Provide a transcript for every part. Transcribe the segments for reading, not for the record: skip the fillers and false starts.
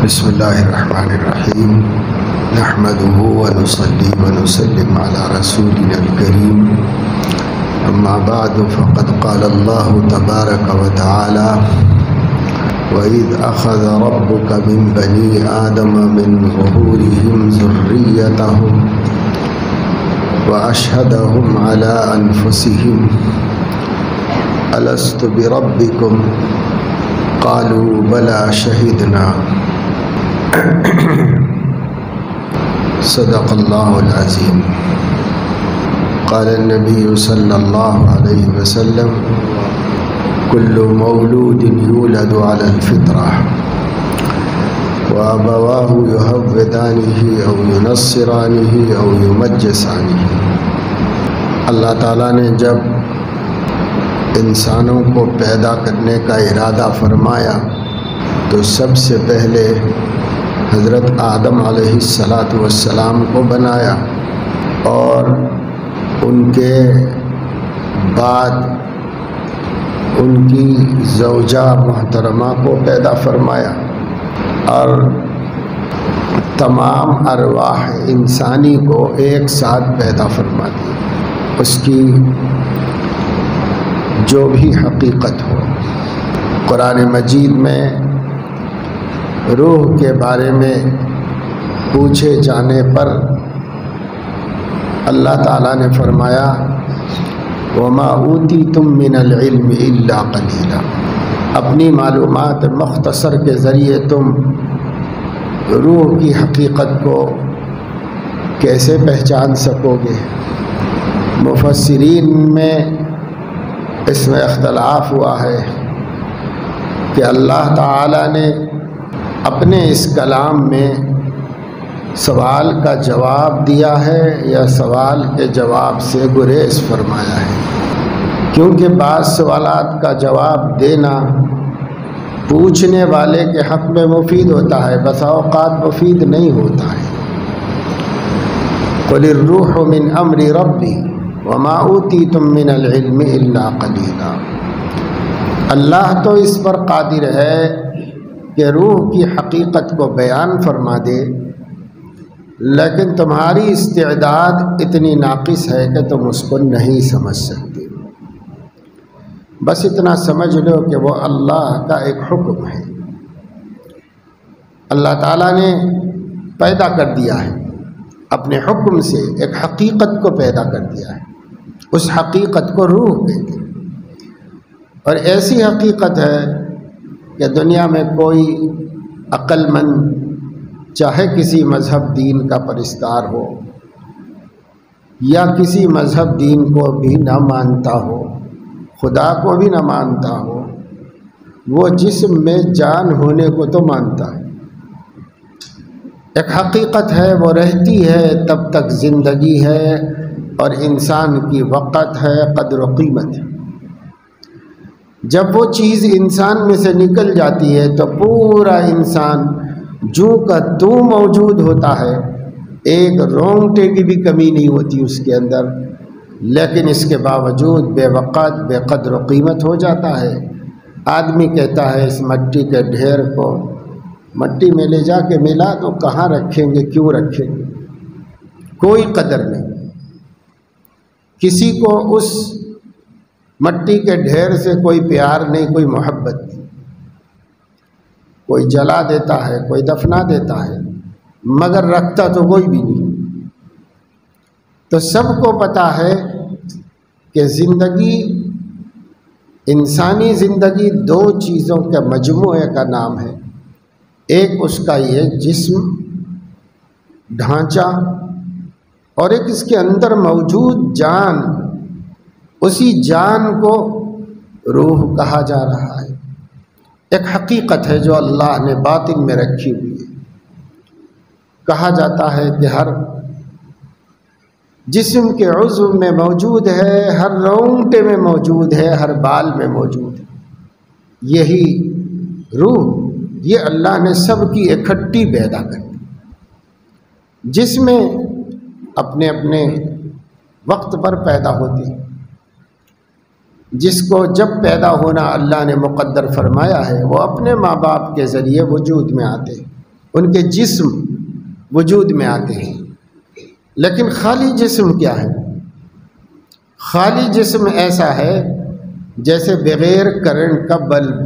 بسم اللہ الرحمن الرحیم نحمده ونصلي ونسلم على رسولنا الكريم اما بعد فقد قال الله تبارك وتعالى وإذ أخذ ربك من بني آدم من ظهورهم ذريتهم وأشهدهم على أنفسهم ألست بربكم قالوا بلى شهدنا صدق الله العظيم قال النبي صلى الله عليه وسلم كل مولود يولد على الفطرة وأبواه يهودانه أو ينصرانه أو يمجسانه۔ اللہ تعالیٰ نے جب انسانوں کو پیدا کرنے کا ارادہ فرمایا تو سب سے پہلے حضرت آدم علیہ السلام کو بنایا اور ان کے بعد ان کی زوجہ محترمہ کو پیدا فرمایا اور تمام ارواح انسانی کو ایک ساتھ پیدا فرما دی، اس کی جو بھی حقیقت ہو۔ قرآن مجید میں روح کے بارے میں پوچھے جانے پر اللہ تعالیٰ نے فرمایا وَمَا أُوتِيتُم مِّنَ الْعِلْمِ إِلَّا قَلِيلًا۔ اپنی معلومات مختصر کے ذریعے تم روح کی حقیقت کو کیسے پہچان سکو گے؟ مفسرین میں اس میں اختلاف ہوا ہے کہ اللہ تعالیٰ نے اپنے اس کلام میں سوال کا جواب دیا ہے یا سوال کے جواب سے گریز فرمایا ہے، کیونکہ بعض سوالات کا جواب دینا پوچھنے والے کے حق میں مفید ہوتا ہے، بسا اوقات مفید نہیں ہوتا ہے۔ قُلِ الرُّوحُ مِنْ أَمْرِ رَبِّي وَمَا أُوتِيتُم مِّنَ الْعِلْمِ إِلَّا قَلِيلًا۔ اللہ تو اس پر قادر ہے کہ روح کی حقیقت کو بیان فرما دے، لیکن تمہاری استعداد اتنی ناقص ہے کہ تم اس کو نہیں سمجھ سکتے۔ بس اتنا سمجھ لو کہ وہ اللہ کا ایک حکم ہے، اللہ تعالیٰ نے پیدا کر دیا ہے، اپنے حکم سے ایک حقیقت کو پیدا کر دیا ہے، اس حقیقت کو روح کہتے ہیں۔ اور ایسی حقیقت ہے کہ دنیا میں کوئی عقل مند چاہے کسی مذہب دین کا پرستار ہو یا کسی مذہب دین کو بھی نہ مانتا ہو، خدا کو بھی نہ مانتا ہو، وہ جسم میں جان ہونے کو تو مانتا ہے۔ ایک حقیقت ہے، وہ رہتی ہے تب تک زندگی ہے اور انسان کی وقت ہے، قدر و قیمت ہے۔ جب وہ چیز انسان میں سے نکل جاتی ہے تو پورا انسان جو کا تو موجود ہوتا ہے، ایک رونگٹے کی بھی کمی نہیں ہوتی اس کے اندر، لیکن اس کے باوجود بے وقت بے قدر و قیمت ہو جاتا ہے۔ آدمی کہتا ہے اس مٹی کے ڈھیر کو مٹی میں لے جا کے ملا تو کہاں رکھیں گے، کیوں رکھیں گے، کوئی قدر نہیں۔ کسی کو اس مٹی کے ڈھیر سے کوئی پیار نہیں، کوئی محبت نہیں، کوئی جلا دیتا ہے، کوئی دفنا دیتا ہے، مگر رکھتا تو کوئی بھی نہیں۔ تو سب کو پتہ ہے کہ زندگی، انسانی زندگی دو چیزوں کے مجموعے کا نام ہے، ایک اس کا یہ جسم ڈھانچہ اور ایک اس کے اندر موجود جان، اسی جان کو روح کہا جا رہا ہے۔ ایک حقیقت ہے جو اللہ نے باطن میں رکھی ہوئی ہے۔ کہا جاتا ہے کہ ہر جسم کے عضو میں موجود ہے، ہر رونگٹے میں موجود ہے، ہر بال میں موجود ہے۔ یہی روح، یہ اللہ نے سب کی اکٹھی پیدا کر دی، جس میں اپنے اپنے وقت پر پیدا ہوتی ہے۔ جس کو جب پیدا ہونا اللہ نے مقدر فرمایا ہے وہ اپنے ماں باپ کے ذریعے وجود میں آتے ہیں۔ ان کے جسم وجود میں آتے ہیں، لیکن خالی جسم کیا ہے؟ خالی جسم ایسا ہے جیسے بغیر کرنٹ کا بلب،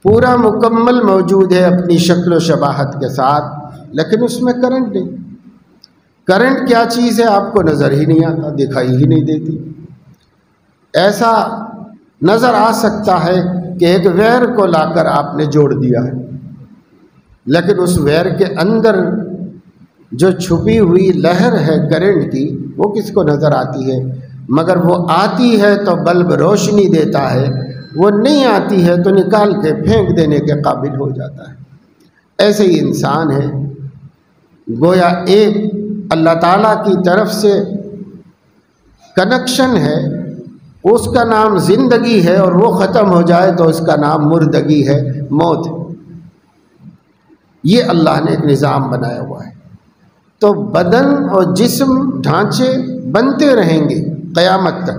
پورا مکمل موجود ہے اپنی شکل و شباہت کے ساتھ، لیکن اس میں کرنٹ نہیں۔ کرنٹ کیا چیز ہے آپ کو نظر ہی نہیں آتا، دکھائی ہی نہیں دیتی۔ ایسا نظر آ سکتا ہے کہ ایک وائر کو لا کر آپ نے جوڑ دیا ہے، لیکن اس وائر کے اندر جو چھپی ہوئی لہر ہے کرنٹ کی، وہ کس کو نظر آتی ہے؟ مگر وہ آتی ہے تو بلب روشنی دیتا ہے، وہ نہیں آتی ہے تو نکال کے پھینک دینے کے قابل ہو جاتا ہے۔ ایسے ہی انسان ہے، گویا ایک اللہ تعالیٰ کی طرف سے کنیکشن ہے، اس کا نام زندگی ہے، اور وہ ختم ہو جائے تو اس کا نام مردگی ہے، موت ہے۔ یہ اللہ نے ایک نظام بنایا ہوا ہے۔ تو بدن اور جسم ڈھانچے بنتے رہیں گے قیامت تک،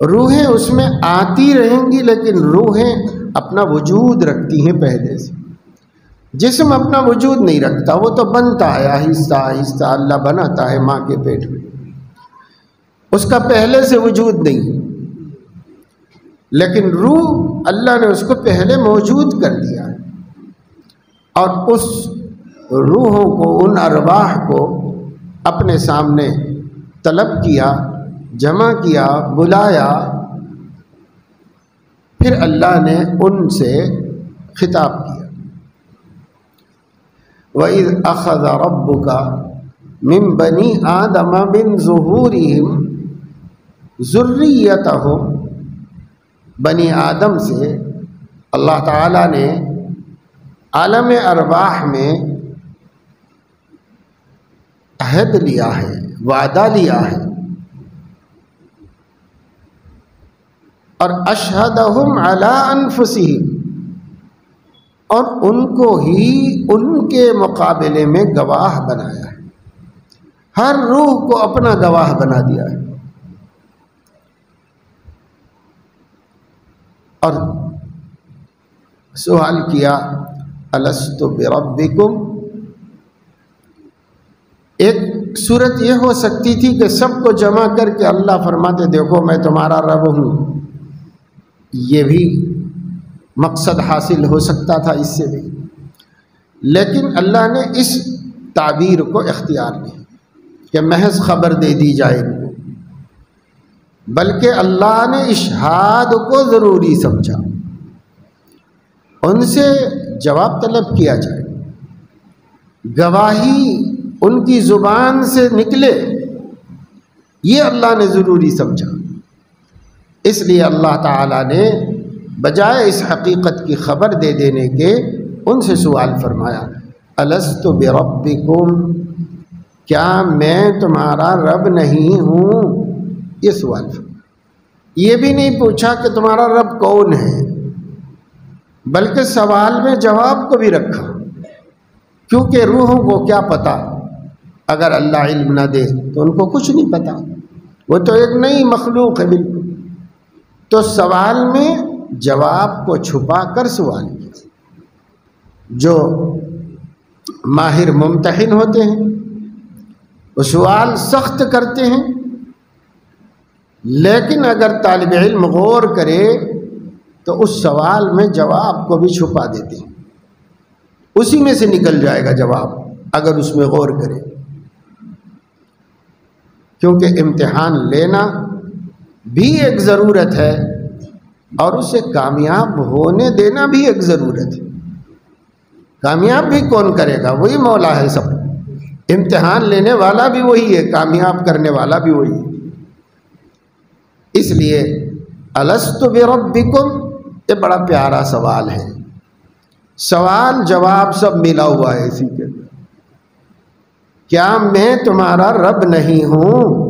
روحیں اس میں آتی رہیں گی، لیکن روحیں اپنا وجود رکھتی ہیں پہلے سے۔ جسم اپنا وجود نہیں رکھتا، وہ تو بنتا ہے آہستہ آہستہ، اللہ بناتا ہے ماں کے پیٹ میں، اس کا پہلے سے وجود نہیں، لیکن روح اللہ نے اس کو پہلے موجود کر دیا ہے، اور اس روحوں کو، ان ارواح کو اپنے سامنے طلب کیا، جمع کیا، بلایا، پھر اللہ نے ان سے خطاب کیا۔ وَإِذْ أَخَذَ رَبُّكَ مِن بَنِي آدَمَ مِن ظُهُورِهِمْ ذُرِّيَّتَهُمْ، بنی آدم سے اللہ تعالیٰ نے عالم ارواح میں عہد لیا ہے، وعدہ لیا ہے، اور اشہدہم علی انفسہم، اور ان کو ہی ان کے مقابلے میں گواہ بنایا ہے، ہر روح کو اپنا گواہ بنا دیا ہے۔ اور سوال کیا الست بربکم، ایک صورت یہ ہو سکتی تھی کہ سب کو جمع کر کے اللہ فرماتے دیکھو میں تمہارا رب ہوں، یہ بھی مقصد حاصل ہو سکتا تھا اس سے بھی، لیکن اللہ نے اس تعبیر کو اختیار نہیں کہ محض خبر دے دی جائے ان کو، بلکہ اللہ نے اشہاد کو ضروری سمجھا، ان سے جواب طلب کیا جائے، گواہی ان کی زبان سے نکلے، یہ اللہ نے ضروری سمجھا۔ اس لیے اللہ تعالیٰ نے بجائے اس حقیقت کی خبر دے دینے کے ان سے سوال فرمایا الست بربکم، کیا میں تمہارا رب نہیں ہوں؟ یہ سوال فرمایا، یہ بھی نہیں پوچھا کہ تمہارا رب کون ہے، بلکہ سوال میں جواب کو بھی رکھا، کیونکہ روحوں کو کیا پتا، اگر اللہ علم نہ دے تو ان کو کچھ نہیں پتا، وہ تو ایک نئی مخلوق ہے بالکل۔ تو سوال میں جواب کو چھپا کر سوال کیا۔ جو ماہر ممتحن ہوتے ہیں وہ سوال سخت کرتے ہیں، لیکن اگر طالب علم غور کرے تو اس سوال میں جواب کو بھی چھپا دیتے ہیں، اسی میں سے نکل جائے گا جواب اگر اس میں غور کرے، کیونکہ امتحان لینا بھی ایک ضرورت ہے اور اسے کامیاب ہونے دینا بھی ایک ضرورت ہے۔ کامیاب بھی کون کرے گا؟ وہی مولا ہے سب، امتحان لینے والا بھی وہی ہے، کامیاب کرنے والا بھی وہی ہے۔ اس لیے الست بربکم یہ بڑا پیارا سوال ہے، سوال جواب سب ملا ہوا ہے اسی کے، کیا میں تمہارا رب نہیں ہوں؟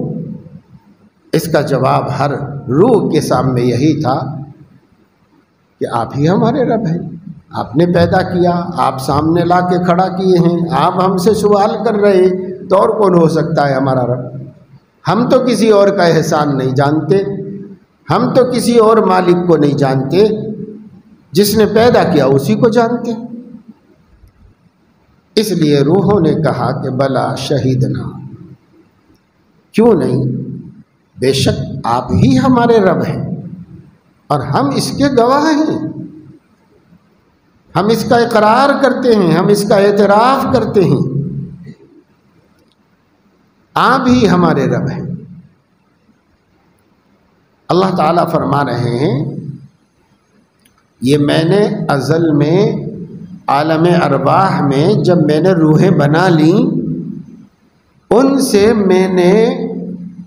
اس کا جواب ہر روح کے سامنے یہی تھا کہ آپ ہی ہمارے رب ہیں، آپ نے پیدا کیا، آپ سامنے لا کے کھڑا کیے ہیں، آپ ہم سے سوال کر رہے، تو اور کون ہو سکتا ہے ہمارا رب؟ ہم تو کسی اور کا احسان نہیں جانتے، ہم تو کسی اور مالک کو نہیں جانتے، جس نے پیدا کیا اسی کو جانتے۔ اس لیے روحوں نے کہا کہ بلا شہیدنا، کیوں نہیں، بے شک آپ ہی ہمارے رب ہیں اور ہم اس کے گواہ ہیں، ہم اس کا اقرار کرتے ہیں، ہم اس کا اعتراف کرتے ہیں، آپ ہی ہمارے رب ہیں۔ اللہ تعالیٰ فرما رہے ہیں یہ میں نے ازل میں عالم ارواح میں جب میں نے روحیں بنا لیں ان سے میں نے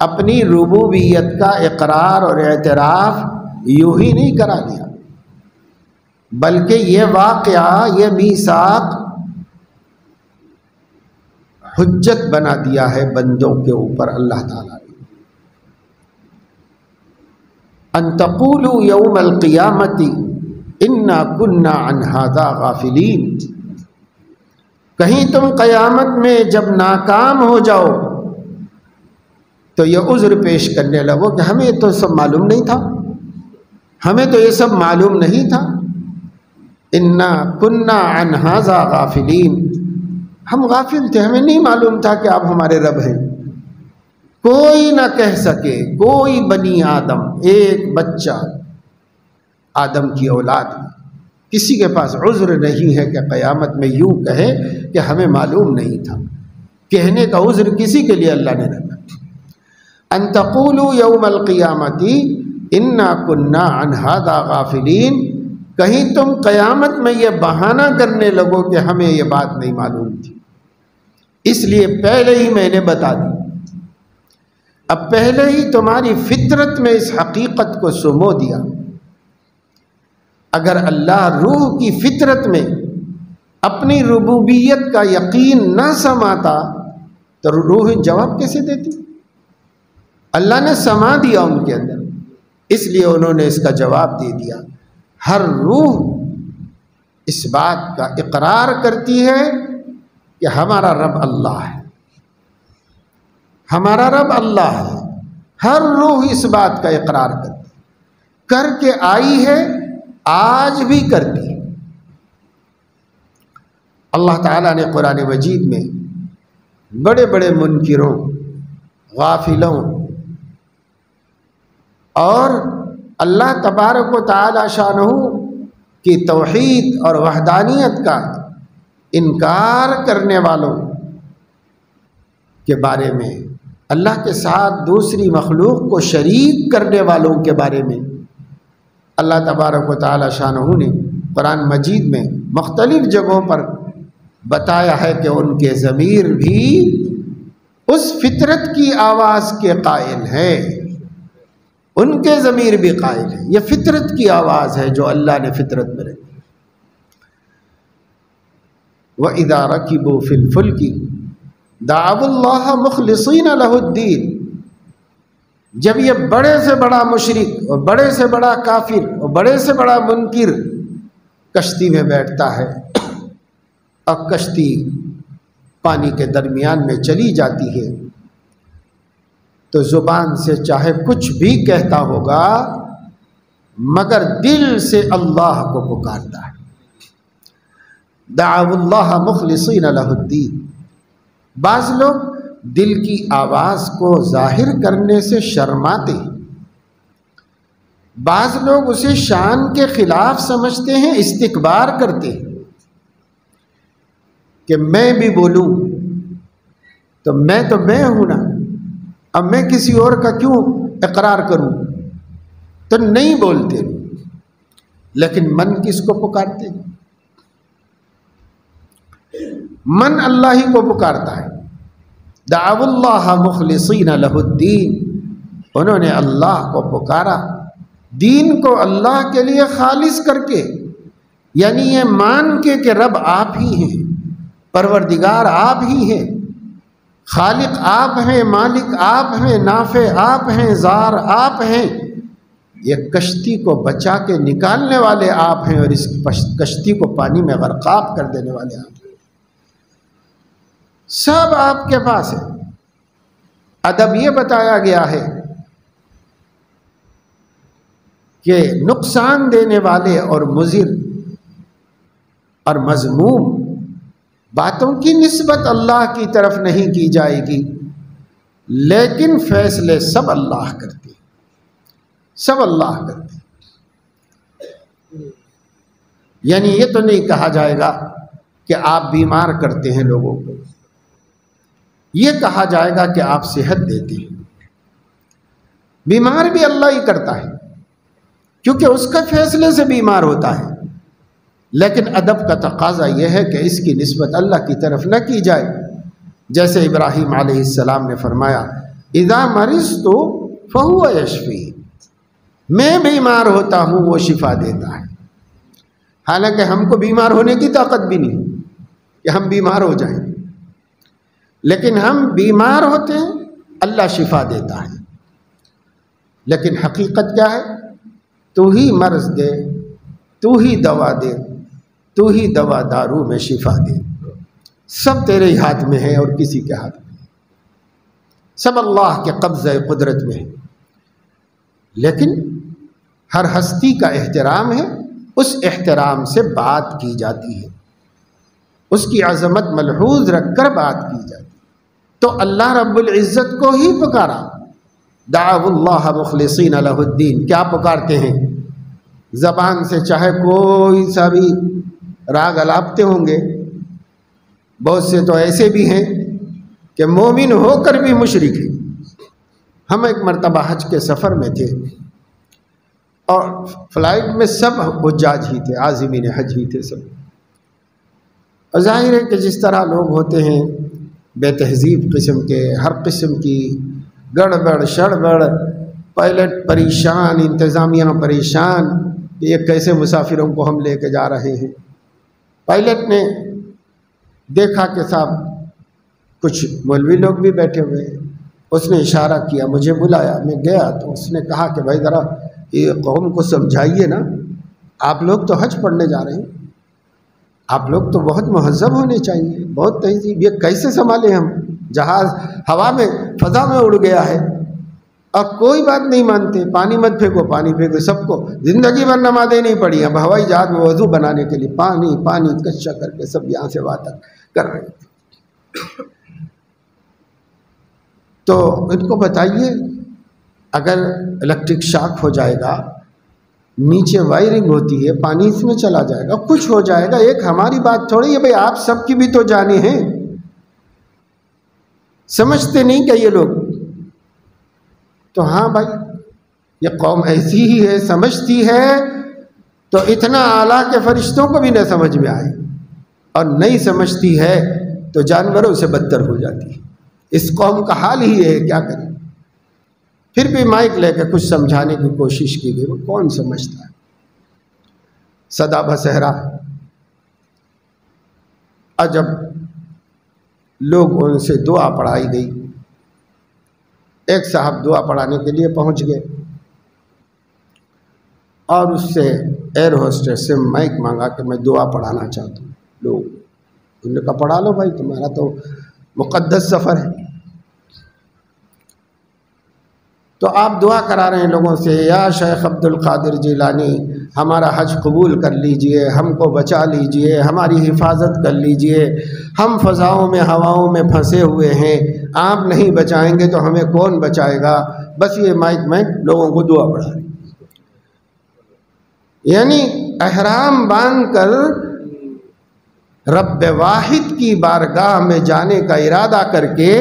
اپنی ربوبیت کا اقرار اور اعتراف یوں ہی نہیں کرا دیا، بلکہ یہ واقعہ، یہ میثاق حجت بنا دیا ہے بندوں کے اوپر اللہ تعالیٰ نے، ان تقولوا یوم القیامت انا کنا عن ھذا غافلین، کہیں تم قیامت میں جب ناکام ہو جاؤ تو یہ عذر پیش کرنے لگو کہ ہمیں تو سب معلوم نہیں تھا، ہمیں تو یہ سب معلوم نہیں تھا، انا کنا عن ھذا غافلین، ہم غافل تھے، ہمیں نہیں معلوم تھا کہ آپ ہمارے رب ہیں۔ کوئی نہ کہہ سکے، کوئی بنی آدم، ایک بچہ آدم کی اولاد میں کسی کے پاس عذر نہیں ہے کہ قیامت میں یوں کہے کہ ہمیں معلوم نہیں تھا، کہنے کا عذر کسی کے لیے اللہ نے رکھا۔ ان تقولوا یوم القیامت انا کنا عن ھذا غافلین، کہیں تم قیامت میں یہ بہانہ کرنے لگو کہ ہمیں یہ بات نہیں معلوم تھی، اس لیے پہلے ہی میں نے بتا دی، اب پہلے ہی تمہاری فطرت میں اس حقیقت کو سمو دیا۔ اگر اللہ روح کی فطرت میں اپنی ربوبیت کا یقین نہ سماتا تو روح جواب کیسے دیتی؟ اللہ نے سما دیا ان کے اندر، اس لیے انہوں نے اس کا جواب دے دیا۔ ہر روح اس بات کا اقرار کرتی ہے کہ ہمارا رب اللہ ہے، ہمارا رب اللہ ہے، ہر روح اس بات کا اقرار کرتی، کر کے آئی ہے، آج بھی کرتی ہے۔ اللہ تعالیٰ نے قرآن مجید میں بڑے بڑے منکروں، غافلوں اور اللہ تبارک و تعالی شانہ کی توحید اور وحدانیت کا انکار کرنے والوں کے بارے میں، اللہ کے ساتھ دوسری مخلوق کو شریک کرنے والوں کے بارے میں اللہ تبارک و تعالی شانہ نے قرآن مجید میں مختلف جگہوں پر بتایا ہے کہ ان کے ضمیر بھی اس فطرت کی آواز کے قائل ہے، ان کے ضمیر بھی قائل ہے، یہ فطرت کی آواز ہے جو اللہ نے فطرت میں رکھی۔ وَإِذَا رَكِبُوا فِي الْفُلْكِ دَعَوُا اللَّهَ مُخْلِصِينَ لَهُ الدِّينَ، جب یہ بڑے سے بڑا مشرک اور بڑے سے بڑا کافر اور بڑے سے بڑا منکر کشتی میں بیٹھتا ہے اور کشتی پانی کے درمیان میں چلی جاتی ہے تو زبان سے چاہے کچھ بھی کہتا ہوگا مگر دل سے اللہ کو پکارتا ہے۔ دعوا اللہ مخلصین لہ الدین، بعض لوگ دل کی آواز کو ظاہر کرنے سے شرماتے ہیں، بعض لوگ اسے شان کے خلاف سمجھتے ہیں، استکبار کرتے ہیں کہ میں بھی بولوں تو میں ہوں نا، اب میں کسی اور کا کیوں اقرار کروں، تو نہیں بولتے، لیکن من کس کو پکارتے ہیں؟ من اللہ ہی کو پکارتا ہے۔ دعوا اللہ مخلصین لہ الدین، انہوں نے اللہ کو پکارا، دین کو اللہ کے لیے خالص کر کے، یعنی یہ مان کے کہ رب آپ ہی ہیں، پروردگار آپ ہی ہیں، خالق آپ ہیں، مالک آپ ہیں، نافع آپ ہیں، زار آپ ہیں، یہ کشتی کو بچا کے نکالنے والے آپ ہیں اور اس کشتی کو پانی میں غرقاب کر دینے والے آپ ہیں، سب آپ کے پاس ہے۔ ادب یہ بتایا گیا ہے کہ نقصان دینے والے اور مضر اور مذموم باتوں کی نسبت اللہ کی طرف نہیں کی جائے گی، لیکن فیصلے سب اللہ کرتے ہیں، سب اللہ کرتے ہیں۔ یعنی یہ تو نہیں کہا جائے گا کہ آپ بیمار کرتے ہیں لوگوں کو، یہ کہا جائے گا کہ آپ صحت دیتے ہیں۔ بیمار بھی اللہ ہی کرتا ہے، کیونکہ اس کا فیصلے سے بیمار ہوتا ہے، لیکن ادب کا تقاضا یہ ہے کہ اس کی نسبت اللہ کی طرف نہ کی جائے۔ جیسے ابراہیم علیہ السلام نے فرمایا اذا مرضت فہو یشفی، میں بیمار ہوتا ہوں وہ شفا دیتا ہے۔ حالانکہ ہم کو بیمار ہونے کی طاقت بھی نہیں کہ ہم بیمار ہو جائیں، لیکن ہم بیمار ہوتے ہیں، اللہ شفا دیتا ہے۔ لیکن حقیقت کیا ہے؟ تو ہی مرض دے، تو ہی دوا دے، تو ہی دوا دارو میں شفا دے، سب تیرے ہی ہاتھ میں ہے اور کسی کے ہاتھ میں نہیں، سب اللہ کے قبضہ قدرت میں ہے۔ لیکن ہر ہستی کا احترام ہے، اس احترام سے بات کی جاتی ہے، اس کی عظمت ملحوظ رکھ کر بات کی جاتی ہے۔ تو اللہ رب العزت کو ہی پکارا، دعوا اللہ مخلصین لہ الدین۔ کیا پکارتے ہیں؟ زبان سے چاہے کوئی سا بھی راگ الاپتے ہوں گے، بہت سے تو ایسے بھی ہیں کہ مومن ہو کر بھی مشرک ہیں۔ ہم ایک مرتبہ حج کے سفر میں تھے اور فلائٹ میں سب حجاج ہی تھے، عازمین حج ہی تھے سب۔ اور ظاہر ہے کہ جس طرح لوگ ہوتے ہیں بے تہذیب قسم کے، ہر قسم کی گڑبڑ شڑبڑ، پائلٹ پریشان، انتظامیہ پریشان کہ یہ کیسے مسافروں کو ہم لے کے جا رہے ہیں۔ پائلٹ نے دیکھا کہ صاحب کچھ مولوی لوگ بھی بیٹھے ہوئے ہیں، اس نے اشارہ کیا، مجھے بلایا، میں گیا تو اس نے کہا کہ بھائی ذرا یہ قوم کو سمجھائیے نا، آپ لوگ تو حج پڑھنے جا رہے ہیں، آپ لوگ تو بہت مہذب ہونے چاہیے، بہت تہذیب، یہ کیسے سنبھالیں ہم؟ جہاز ہوا میں فضا میں اڑ گیا ہے اور کوئی بات نہیں مانتے، پانی مت پھینکو، پانی پھینکو، سب کو زندگی بھر نمازیں نہیں پڑھی، اب ہوائی جہاز میں وضو بنانے کے لیے پانی پانی کچا کر کے سب یہاں سے وہاں تک کر رہے تھے۔ تو ان کو بتائیے اگر الیکٹرک شاک ہو جائے گا، نیچے وائرنگ ہوتی ہے، پانی اس میں چلا جائے گا، کچھ ہو جائے گا، ایک ہماری بات تھوڑی ہے بھائی، آپ سب کی بھی تو جانیں ہیں۔ سمجھتے نہیں کہ یہ لوگ تو ہاں بھائی یہ قوم ایسی ہی ہے، سمجھتی ہے تو اتنا اعلیٰ کہ فرشتوں کو بھی نہ سمجھ میں آئے، اور نہیں سمجھتی ہے تو جانوروں سے بدتر ہو جاتی ہے۔ اس قوم کا حال ہی ہے، کیا کریں؟ پھر بھی مائک لے کے کچھ سمجھانے کی کوشش کی گئی، وہ کون سمجھتا ہے؟ سدا بصہرا۔ اور جب لوگ ان سے دعا پڑھائی گئی، ایک صاحب دعا پڑھانے کے لیے پہنچ گئے اور اس سے ایئر ہوسٹس سے مائک مانگا کہ میں دعا پڑھانا چاہتا ہوں۔ لوگ انہوں نے کہا پڑھا لو بھائی، تمہارا تو مقدس سفر ہے۔ تو آپ دعا کرا رہے ہیں لوگوں سے، یا شیخ عبد القادر جیلانی ہمارا حج قبول کر لیجئے، ہم کو بچا لیجئے، ہماری حفاظت کر لیجئے، ہم فضاؤں میں ہواؤں میں پھنسے ہوئے ہیں، آپ نہیں بچائیں گے تو ہمیں کون بچائے گا؟ بس یہ مائک میں لوگوں کو دعا پڑھا رہے ہیں۔ یعنی احرام باندھ کر رب واحد کی بارگاہ میں جانے کا ارادہ کر کے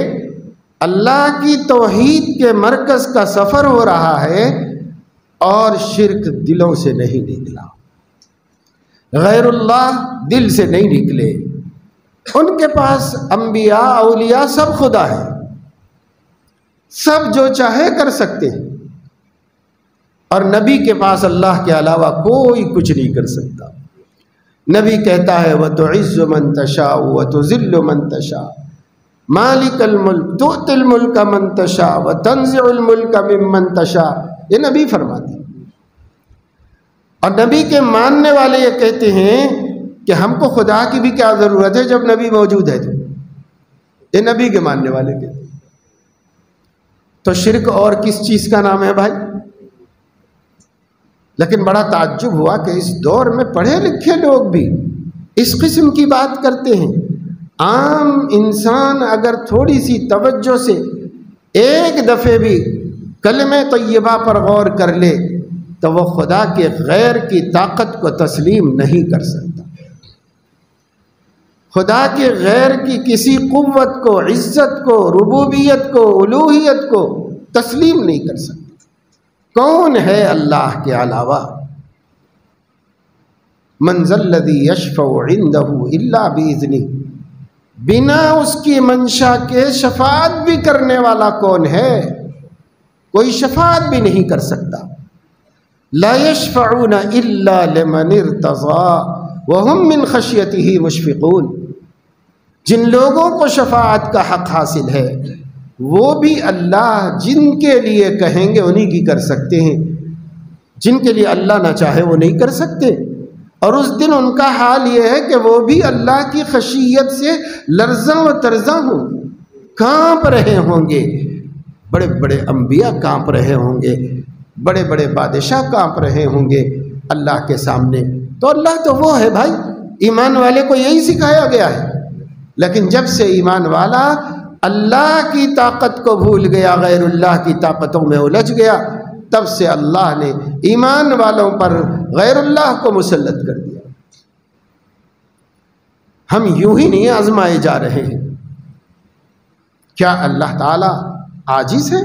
اللہ کی توحید کے مرکز کا سفر ہو رہا ہے، اور شرک دلوں سے نہیں نکلا، غیر اللہ دل سے نہیں نکلے۔ ان کے پاس انبیاء اولیاء سب خدا ہے، سب جو چاہے کر سکتے ہیں، اور نبی کے پاس اللہ کے علاوہ کوئی کچھ نہیں کر سکتا۔ نبی کہتا ہے وَتُعِزُّ مَن تَشَاءُ وَتُذِلُّ مَن تَشَاءُ مالک الملک تؤتی الملک من تشاء وتنزع الملک ممن تشاء، یہ نبی فرماتے ہیں۔ اور نبی کے ماننے والے یہ کہتے ہیں کہ ہم کو خدا کی بھی کیا ضرورت ہے جب نبی موجود ہے؟ یہ نبی کے ماننے والے کہتے ہیں۔ تو شرک اور کس چیز کا نام ہے بھائی؟ لیکن بڑا تعجب ہوا کہ اس دور میں پڑھے لکھے لوگ بھی اس قسم کی بات کرتے ہیں، عام انسان اگر تھوڑی سی توجہ سے ایک دفعے بھی کلمہ طیبہ پر غور کر لے تو وہ خدا کے غیر کی طاقت کو تسلیم نہیں کر سکتا، خدا کے غیر کی کسی قوت کو، عزت کو، ربوبیت کو، الوہیت کو تسلیم نہیں کر سکتا۔ کون ہے اللہ کے علاوہ؟ من ذا الذی یشفع عنده الا باذنہ، بنا اس کی منشا کے شفاعت بھی کرنے والا کون ہے؟ کوئی شفاعت بھی نہیں کر سکتا۔ لا یشفعون الا لمن ارتضى وهم من خشیتہ مشفقون، جن لوگوں کو شفاعت کا حق حاصل ہے وہ بھی اللہ جن کے لیے کہیں گے انہی کی کر سکتے ہیں، جن کے لیے اللہ نہ چاہے وہ نہیں کر سکتے۔ اور اس دن ان کا حال یہ ہے کہ وہ بھی اللہ کی خشیت سے لرزاں و ترزاں ہوں گے، کانپ رہے ہوں گے۔ بڑے بڑے انبیاء کانپ رہے ہوں گے، بڑے بڑے بادشاہ کانپ رہے ہوں گے اللہ کے سامنے۔ تو اللہ تو وہ ہے بھائی، ایمان والے کو یہی سکھایا گیا ہے، لیکن جب سے ایمان والا اللہ کی طاقت کو بھول گیا، غیر اللہ کی طاقتوں میں الجھ گیا، تب سے اللہ نے ایمان والوں پر غیر اللہ کو مسلط کر دیا۔ ہم یوں ہی نہیں آزمائے جا رہے ہیں۔ کیا اللہ تعالیٰ عاجز ہے؟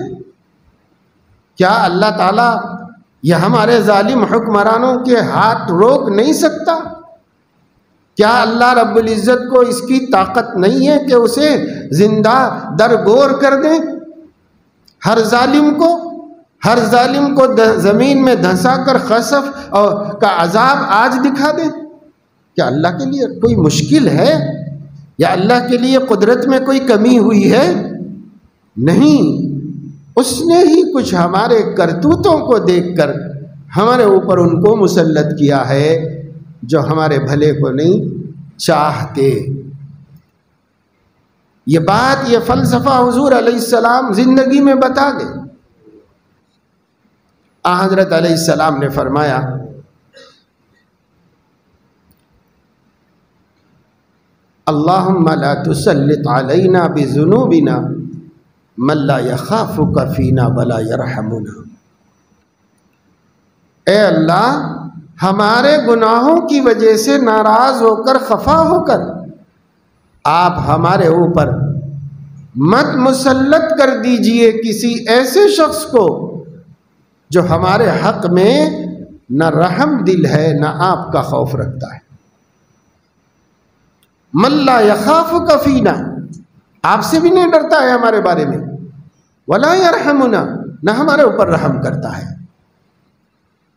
کیا اللہ تعالیٰ یا ہمارے ظالم حکمرانوں کے ہاتھ روک نہیں سکتا؟ کیا اللہ رب العزت کو اس کی طاقت نہیں ہے کہ اسے زندہ درگور کر دیں؟ ہر ظالم کو زمین میں دھنسا کر خسف کا عذاب آج دکھا دیں؟ کیا اللہ کے لیے کوئی مشکل ہے؟ یا اللہ کے لیے قدرت میں کوئی کمی ہوئی ہے؟ نہیں، اس نے ہی کچھ ہمارے کرتوتوں کو دیکھ کر ہمارے اوپر ان کو مسلط کیا ہے جو ہمارے بھلے کو نہیں چاہتے۔ یہ بات، یہ فلسفہ حضور علیہ السلام زندگی میں بتا گئے۔ حضرت علیہ السلام نے فرمایا، اللہم لا تسلط علینا بذنوبنا من لا یخافک فینا ولا یرحمنا۔ اے اللہ، ہمارے گناہوں کی وجہ سے ناراض ہو کر، خفا ہو کر آپ ہمارے اوپر مت مسلط کر دیجئے کسی ایسے شخص کو جو ہمارے حق میں نہ رحم دل ہے نہ آپ کا خوف رکھتا ہے۔ من لا یخافک فینا، آپ سے بھی نہیں ڈرتا ہے ہمارے بارے میں، ولا یرحمنا، نہ ہمارے اوپر رحم کرتا ہے۔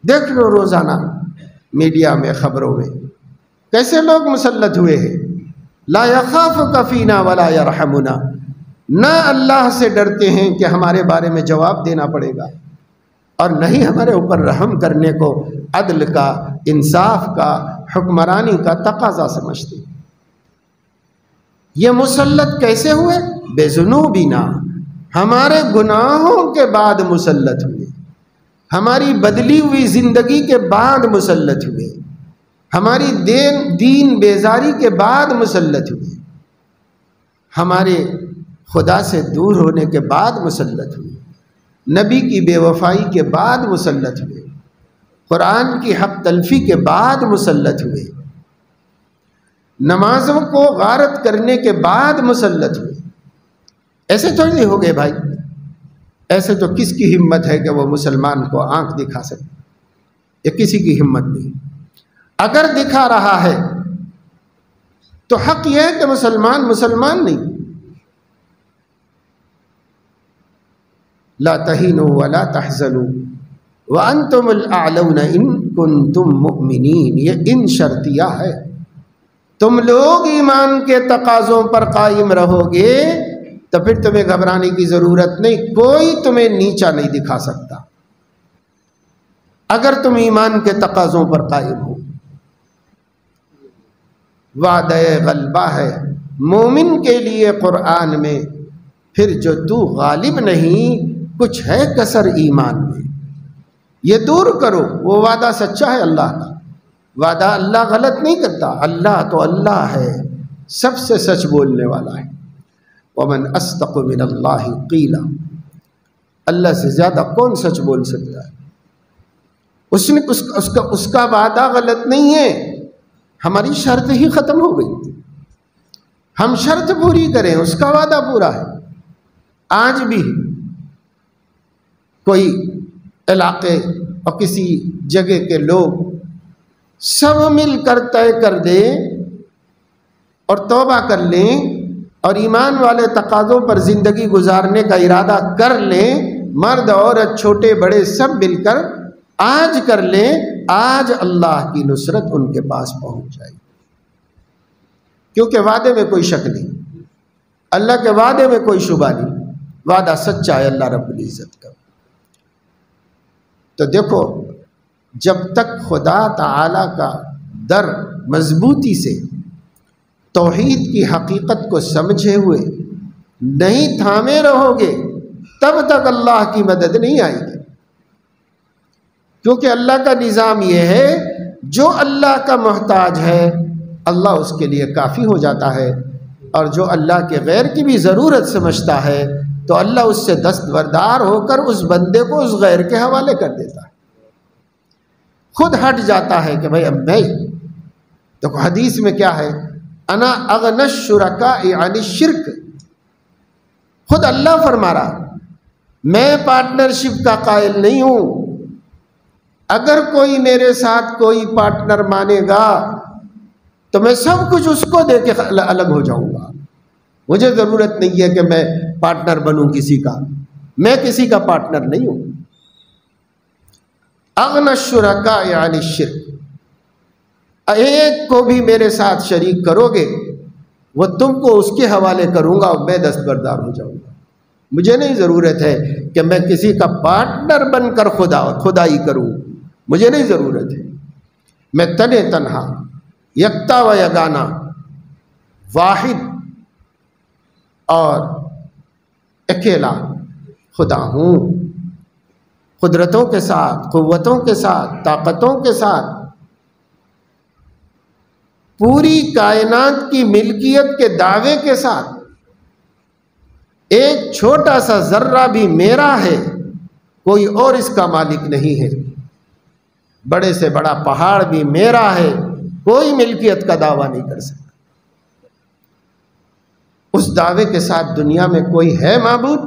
دیکھ لو روزانہ میڈیا میں، خبروں میں کیسے لوگ مسلط ہوئے ہیں۔ لا یخافک فینا ولا یرحمنا، نہ اللہ سے ڈرتے ہیں کہ ہمارے بارے میں جواب دینا پڑے گا، اور نہ ہی ہمارے اوپر رحم کرنے کو عدل کا، انصاف کا، حکمرانی کا تقاضا سمجھتے ہیں۔ یہ مسلط کیسے ہوئے؟ بے ذنوبنا، ہمارے گناہوں کے بعد مسلط ہوئے، ہماری بدلی ہوئی زندگی کے بعد مسلط ہوئے، ہماری دین بیزاری کے بعد مسلط ہوئے، ہمارے خدا سے دور ہونے کے بعد مسلط ہوئے، نبی کی بے وفائی کے بعد مسلط ہوئے، قرآن کی حق تلفی کے بعد مسلط ہوئے، نمازوں کو غارت کرنے کے بعد مسلط ہوئے۔ ایسے تھوڑی ہو گئے بھائی، ایسے تو کس کی ہمت ہے کہ وہ مسلمان کو آنکھ دکھا سکے؟ یہ کسی کی ہمت نہیں۔ اگر دکھا رہا ہے تو حق یہ ہے کہ مسلمان نہیں۔ لا تہینوا ولا تحزنوا وانتم الاعلون ان کنتم مؤمنین، یہ ان شرطیہ ہے۔ تم لوگ ایمان کے تقاضوں پر قائم رہو گے تو پھر تمہیں گھبرانے کی ضرورت نہیں، کوئی تمہیں نیچا نہیں دکھا سکتا اگر تم ایمان کے تقاضوں پر قائم ہو۔ وعدہ غلبہ ہے مومن کے لیے قرآن میں، پھر جو تو غالب نہیں، کچھ ہے کسر ایمان میں، یہ دور کرو۔ وہ وعدہ سچا ہے اللہ کا، وعدہ اللہ غلط نہیں کرتا، اللہ تو اللہ ہے، سب سے سچ بولنے والا ہے۔ ومن اصدق من اللہ قیلا، اللہ سے زیادہ کون سچ بول سکتا ہے؟ اس کا وعدہ غلط نہیں ہے، ہماری شرط ہی ختم ہو گئی۔ ہم شرط پوری کریں، اس کا وعدہ پورا ہے۔ آج بھی کوئی علاقے اور کسی جگہ کے لوگ سب مل کر طے کر دیں اور توبہ کر لیں اور ایمان والے تقاضوں پر زندگی گزارنے کا ارادہ کر لیں، مرد عورت چھوٹے بڑے سب مل کر آج کر لیں، آج اللہ کی نصرت ان کے پاس پہنچ جائے، کیونکہ وعدے میں کوئی شک نہیں، اللہ کے وعدے میں کوئی شبہ نہیں، وعدہ سچا ہے اللہ رب العزت کا۔ تو دیکھو، جب تک خدا تعالی کا در مضبوطی سے توحید کی حقیقت کو سمجھے ہوئے نہیں تھامے رہو گے، تب تک اللہ کی مدد نہیں آئے گی، کیونکہ اللہ کا نظام یہ ہے، جو اللہ کا محتاج ہے اللہ اس کے لیے کافی ہو جاتا ہے، اور جو اللہ کے غیر کی بھی ضرورت سمجھتا ہے تو اللہ اس سے دستبردار ہو کر اس بندے کو اس غیر کے حوالے کر دیتا ہے، خود ہٹ جاتا ہے کہ بھائی اب میں، دیکھو حدیث میں کیا ہے، انا اغنی الشرکاء عن الشرک، خود اللہ فرما رہا میں پارٹنرشپ کا قائل نہیں ہوں، اگر کوئی میرے ساتھ کوئی پارٹنر مانے گا تو میں سب کچھ اس کو دے کے الگ ہو جاؤں گا، مجھے ضرورت نہیں ہے کہ میں پارٹنر بنوں کسی کا، میں کسی کا پارٹنر نہیں ہوں۔ اغنی الشرکاء عن الشرک، ایک کو بھی میرے ساتھ شریک کرو گے وہ تم کو اس کے حوالے کروں گا اور میں دستبردار ہو جاؤں گا، مجھے نہیں ضرورت ہے کہ میں کسی کا پارٹنر بن کر خدائی کروں، مجھے نہیں ضرورت ہے، میں تنے تنہا یکتا و یگانا واحد اور اکیلا خدا ہوں، قدرتوں کے ساتھ، قوتوں کے ساتھ، طاقتوں کے ساتھ، پوری کائنات کی ملکیت کے دعوے کے ساتھ، ایک چھوٹا سا ذرہ بھی میرا ہے، کوئی اور اس کا مالک نہیں ہے، بڑے سے بڑا پہاڑ بھی میرا ہے، کوئی ملکیت کا دعویٰ نہیں کر سکتا۔ اس دعوے کے ساتھ دنیا میں کوئی ہے معبود؟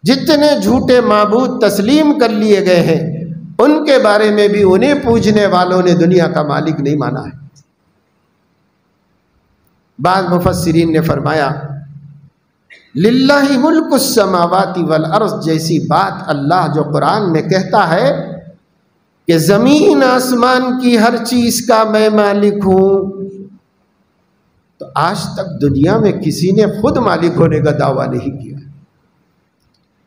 جتنے جھوٹے معبود تسلیم کر لیے گئے ہیں ان کے بارے میں بھی انہیں پوجنے والوں نے دنیا کا مالک نہیں مانا ہے۔ بعض مفسرین نے فرمایا للہ ملک السماوات والارض جیسی بات اللہ جو قرآن میں کہتا ہے کہ زمین آسمان کی ہر چیز کا میں مالک ہوں، تو آج تک دنیا میں کسی نے خود مالک ہونے کا دعویٰ نہیں کیا،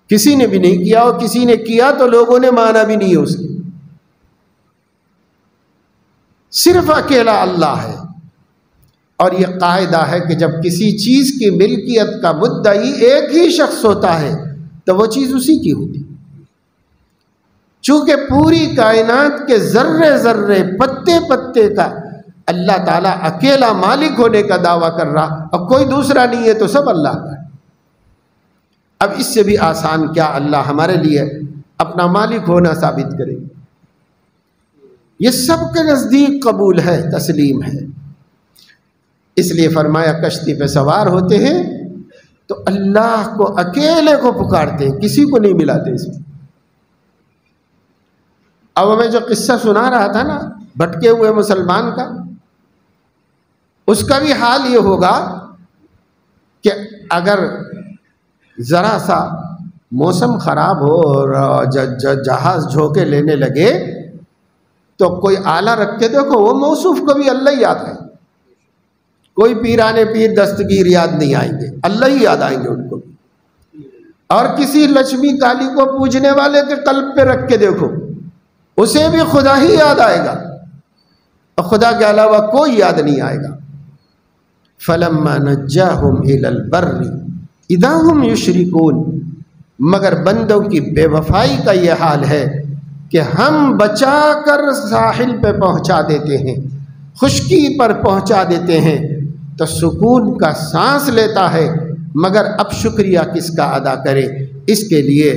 کسی نے بھی نہیں کیا، اور کسی نے کیا تو لوگوں نے مانا بھی نہیں ہے اس کی، صرف اکیلا اللہ ہے۔ اور یہ قاعدہ ہے کہ جب کسی چیز کی ملکیت کا مدعی ایک ہی شخص ہوتا ہے تو وہ چیز اسی کی ہوتی، چونکہ پوری کائنات کے ذرے ذرے پتے پتے کا اللہ تعالیٰ اکیلا مالک ہونے کا دعویٰ کر رہا، اب کوئی دوسرا نہیں ہے تو سب اللہ کا ہے۔ اب اس سے بھی آسان کیا اللہ ہمارے لیے اپنا مالک ہونا ثابت کرے، یہ سب کے نزدیک قبول ہے، تسلیم ہے۔ اس لیے فرمایا کشتی پہ سوار ہوتے ہیں تو اللہ کو اکیلے کو پکارتے ہیں، کسی کو نہیں ملاتے اس میں۔ اب میں جو قصہ سنا رہا تھا نا بھٹکے ہوئے مسلمان کا، اس کا بھی حال یہ ہوگا کہ اگر ذرا سا موسم خراب ہو اور جہاز جھونکے لینے لگے تو کوئی آلہ رکھ کے دیکھو، وہ موصوف کو بھی اللہ ہی یاد آئے، کوئی پیرانے پیر دستگیر یاد نہیں آئیں گے، اللہ ہی یاد آئیں گے ان کو۔ اور کسی لక్ష్می کالی کو پوجنے والے کے قلب پہ رکھ کے دیکھو، اسے بھی خدا ہی یاد آئے گا، اور خدا کے علاوہ کوئی یاد نہیں آئے گا۔ فَلَمَّا نَجَّاهُمْ إِلَى الْبَرِّ اِذَا هُمْ يُشْرِكُونَ، مگر بندوں کی بے وفائی کا یہ حال ہے کہ ہم بچا کر ساحل پہ پہنچا دیتے ہیں، خشکی پر پہنچا دیتے ہیں، تو سکون کا سانس لیتا ہے، مگر اب شکریہ کس کا ادا کرے؟ اس کے لیے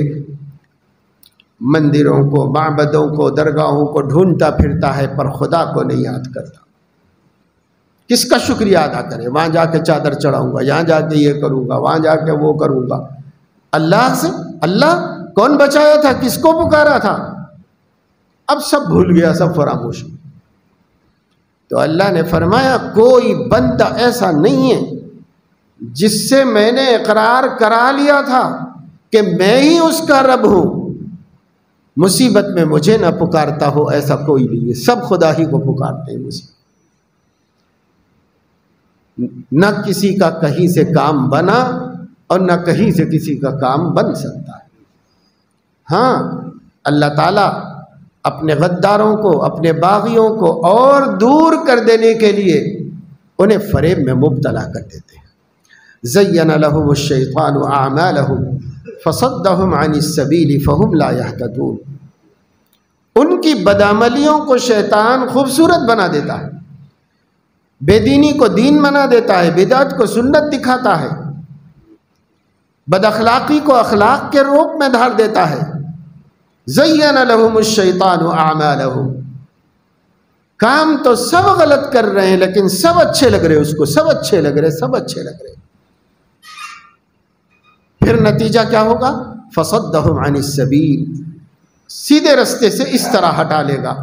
مندروں کو، معبدوں کو، درگاہوں کو ڈھونڈتا پھرتا ہے، پر خدا کو نہیں یاد کرتا۔ کس کا شکریہ ادا کرے؟ وہاں جا کے چادر چڑھاؤں گا، یہاں جا کے یہ کروں گا، وہاں جا کے وہ کروں گا۔ اللہ سے، اللہ کون بچایا تھا؟ کس کو پکارا تھا؟ اب سب بھول گیا، سب فراموش۔ تو اللہ نے فرمایا کوئی بندہ ایسا نہیں ہے جس سے میں نے اقرار کرا لیا تھا کہ میں ہی اس کا رب ہوں، مصیبت میں مجھے نہ پکارتا ہو، ایسا کوئی نہیں ہے۔ سب خدا ہی کو پکارتے ہیں مصیبت۔ نہ کسی کا کہیں سے کام بنا اور نہ کہیں سے کسی کا کام بن سکتا ہے۔ ہاں، اللہ تعالیٰ اپنے غداروں کو، اپنے باغیوں کو اور دور کر دینے کے لیے انہیں فریب میں مبتلا کر دیتے ہیں۔ زین لہم الشیطان اعمالہم فصدہم عن السبیل فہم لا یہتدون۔ ان کی بدعملیوں کو شیطان خوبصورت بنا دیتا ہے، بے دینی کو دین بنا دیتا ہے، بدعت کو سنت دکھاتا ہے، بد اخلاقی کو اخلاق کے روپ میں ڈھال دیتا ہے۔ زین لہم الشیطان اعمالہم، کام تو سب غلط کر رہے ہیں لیکن سب اچھے لگ رہے، اس کو سب اچھے لگ رہے، سب اچھے لگ رہے۔ پھر نتیجہ کیا ہوگا؟ فصدہم عن السبیل، سیدھے رستے سے اس طرح ہٹا لے گا،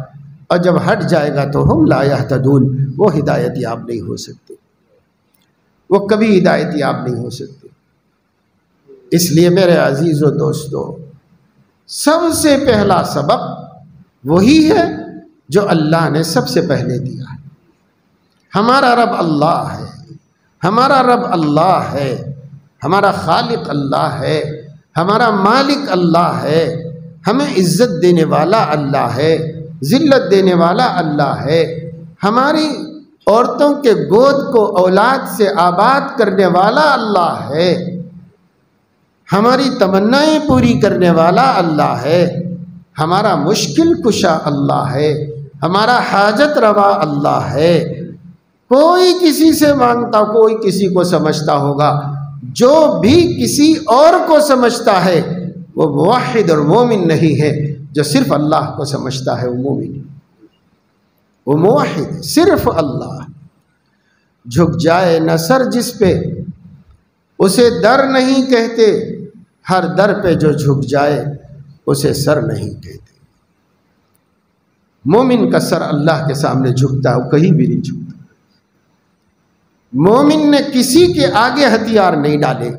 اور جب ہٹ جائے گا تو ہم لا یہتدون، وہ ہدایت یاب نہیں ہو سکتے، وہ کبھی ہدایت یاب نہیں ہو سکتے۔ اس لیے میرے عزیز و دوستو، سب سے پہلا سبق وہی ہے جو اللہ نے سب سے پہلے دیا ہے۔ ہمارا رب اللہ ہے، ہمارا رب اللہ ہے، ہمارا خالق اللہ ہے، ہمارا مالک اللہ ہے، ہمیں عزت دینے والا اللہ ہے، ذلت دینے والا اللہ ہے، ہماری عورتوں کے گود کو اولاد سے آباد کرنے والا اللہ ہے، ہماری تمنائیں پوری کرنے والا اللہ ہے، ہمارا مشکل کشا اللہ ہے، ہمارا حاجت روا اللہ ہے۔ کوئی کسی سے مانگتا، کوئی کسی کو سمجھتا ہوگا، جو بھی کسی اور کو سمجھتا ہے وہ موحد اور مومن نہیں ہے۔ جو صرف اللہ کو سمجھتا ہے وہ مومن ہے، وہ موحد، صرف اللہ۔ جھک جائے نہ سر جس پہ اسے در نہیں کہتے، ہر در پہ جو جھک جائے اسے سر نہیں کہتے۔ مومن کا سر اللہ کے سامنے جھکتا ہے، وہ کہیں بھی نہیں جھکتا۔ مومن نے کسی کے آگے ہتھیار نہیں ڈالے۔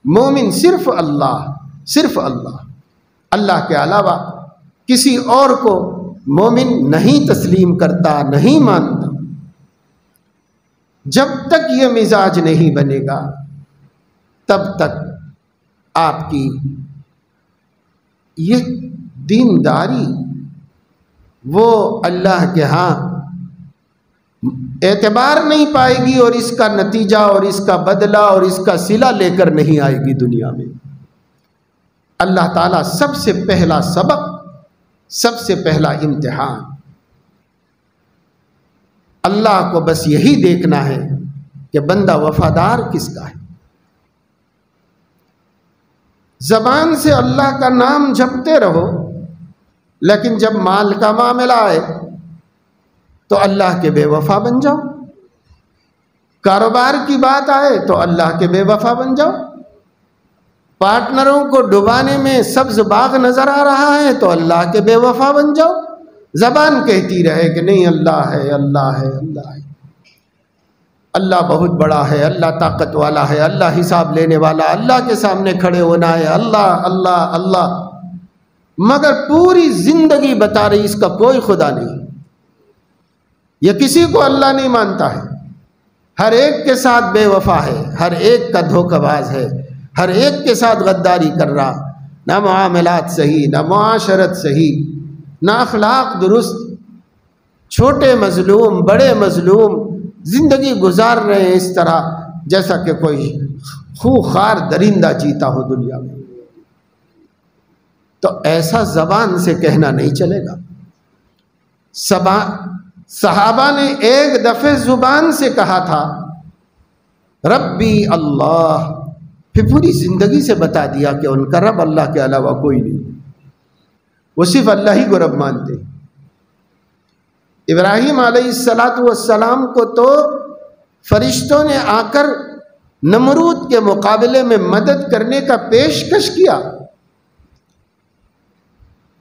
مومن صرف اللہ، صرف اللہ، اللہ کے علاوہ کسی اور کو مومن نہیں تسلیم کرتا، نہیں مانتا۔ جب تک یہ مزاج نہیں بنے گا تب تک آپ کی یہ دینداری وہ اللہ کے ہاں اعتبار نہیں پائے گی، اور اس کا نتیجہ اور اس کا بدلہ اور اس کا صلہ لے کر نہیں آئے گی دنیا میں۔ اللہ تعالیٰ سب سے پہلا سبق، سب سے پہلا امتحان، اللہ کو بس یہی دیکھنا ہے کہ بندہ وفادار کس کا ہے۔ زبان سے اللہ کا نام جپتے رہو، لیکن جب مال کا معاملہ آئے تو اللہ کے بے وفا بن جاؤ، کاروبار کی بات آئے تو اللہ کے بے وفا بن جاؤ، پارٹنروں کو ڈبانے میں سبز باغ نظر آ رہا ہے تو اللہ کے بے وفا بن جاؤ۔ زبان کہتی رہے کہ نہیں اللہ ہے، اللہ ہے، اللہ ہے، اللہ بہت بڑا ہے، اللہ طاقت والا ہے، اللہ حساب لینے والا، اللہ کے سامنے کھڑے ہونا ہے، اللہ اللہ اللہ، مگر پوری زندگی بتا رہی اس کا کوئی خدا نہیں، یہ کسی کو اللہ نہیں مانتا ہے، ہر ایک کے ساتھ بے وفا ہے، ہر ایک کا دھوکہ باز ہے، ہر ایک کے ساتھ غداری کر رہا، نہ معاملات صحیح، نہ معاشرت صحیح، نہ اخلاق درست، چھوٹے مظلوم بڑے مظلوم، زندگی گزار رہے ہیں اس طرح جیسا کہ کوئی خوخار درندہ جیتا ہو دنیا میں۔ تو ایسا زبان سے کہنا نہیں چلے گا۔ صحابہ نے ایک دفعہ زبان سے کہا تھا ربی اللہ، پھر پوری زندگی سے بتا دیا کہ ان کا رب اللہ کے علاوہ کوئی نہیں، وہ صرف اللہ ہی کو رب مانتے۔ ابراہیم علیہ السلام کو تو فرشتوں نے آ کر نمرود کے مقابلے میں مدد کرنے کا پیشکش کیا۔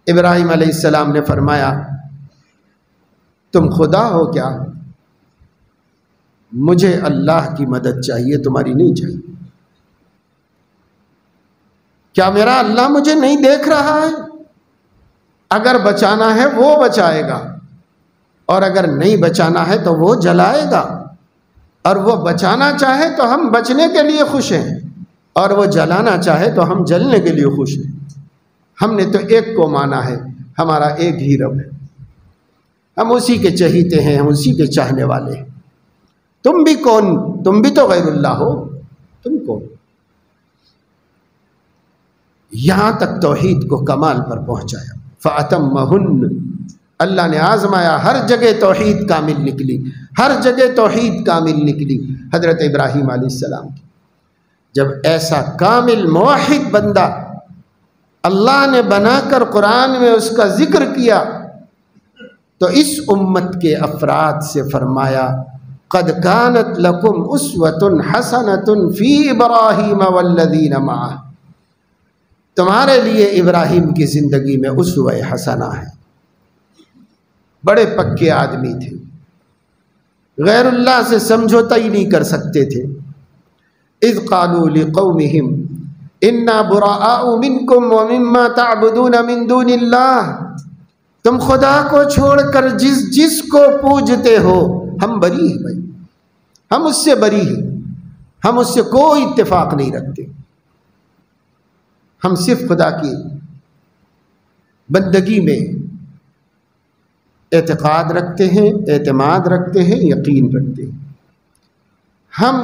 ابراہیم علیہ السلام نے فرمایا تم خدا ہو کیا؟ مجھے اللہ کی مدد چاہیے، تمہاری نہیں چاہیے۔ کیا میرا اللہ مجھے نہیں دیکھ رہا ہے؟ اگر بچانا ہے وہ بچائے گا، اور اگر نہیں بچانا ہے تو وہ جلائے گا، اور وہ بچانا چاہے تو ہم بچنے کے لیے خوش ہیں، اور وہ جلانا چاہے تو ہم جلنے کے لیے خوش ہیں۔ ہم نے تو ایک کو مانا ہے، ہمارا ایک ہی رب ہے، ہم اسی کے چہیتے ہیں، ہم اسی کے چاہنے والے ہیں۔ تم بھی کون؟ تم بھی تو غیر اللہ ہو، تم کون؟ یہاں تک توحید کو کمال پر پہنچایا۔ فَأَتَمَّهُنَّ، اللہ نے آزمایا، ہر جگہ توحید کامل نکلی، ہر جگہ توحید کامل نکلی۔ حضرت ابراہیم علیہ السلام کی جب ایسا کامل موحد بندہ اللہ نے بنا کر قرآن میں اس کا ذکر کیا تو اس امت کے افراد سے فرمایا قد كانت لكم اسوة حسنة في ابراہیم والذین معه، تمہارے لیے ابراہیم کی زندگی میں اسوہ حسنہ ہے۔ بڑے پکے آدمی تھے، غیر اللہ سے سمجھوتا ہی نہیں کر سکتے تھے۔ اذ قالوا لقومهم انا براء منکم ومما تعبدون من دون اللہ، تم خدا کو چھوڑ کر جس کو پوجتے ہو ہم بری ہیں، بھائی ہم اس سے بری ہیں، ہم اس سے کوئی اتفاق نہیں رکھتے، ہم صرف خدا کی بندگی میں اعتقاد رکھتے ہیں، اعتماد رکھتے ہیں، یقین رکھتے ہیں، ہم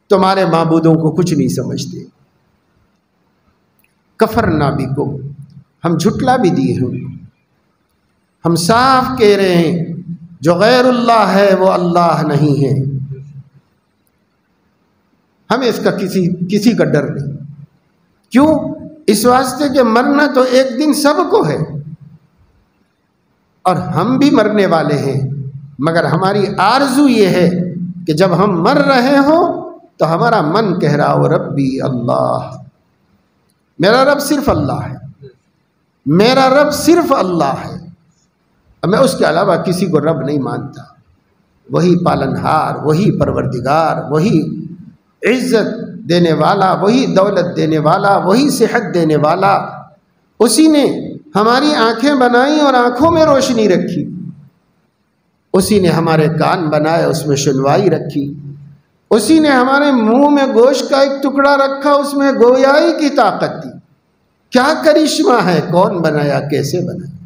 تمہارے معبودوں کو کچھ نہیں سمجھتے۔ کفرنا بکم، ہم جھٹلا بھی دیے ہیں، ہم صاف کہہ رہے ہیں جو غیر اللہ ہے وہ اللہ نہیں ہے، ہمیں اس کا کسی کا ڈر نہیں۔ کیوں؟ اس واسطے کہ مرنا تو ایک دن سب کو ہے، اور ہم بھی مرنے والے ہیں، مگر ہماری آرزو یہ ہے کہ جب ہم مر رہے ہوں تو ہمارا من کہہ رہا ہو ربی اللہ، میرا رب صرف اللہ ہے، میرا رب صرف اللہ ہے، میں اس کے علاوہ کسی کو رب نہیں مانتا۔ وہی پالنہار، وہی پروردگار، وہی عزت دینے والا، وہی دولت دینے والا، وہی صحت دینے والا، اسی نے ہماری آنکھیں بنائی اور آنکھوں میں روشنی رکھی، اسی نے ہمارے کان بنائے اس میں سنوائی رکھی، اسی نے ہمارے منہ میں گوشت کا ایک ٹکڑا رکھا اس میں گویائی کی طاقت دی۔ کیا کرشمہ ہے، کون بنایا، کیسے بنایا؟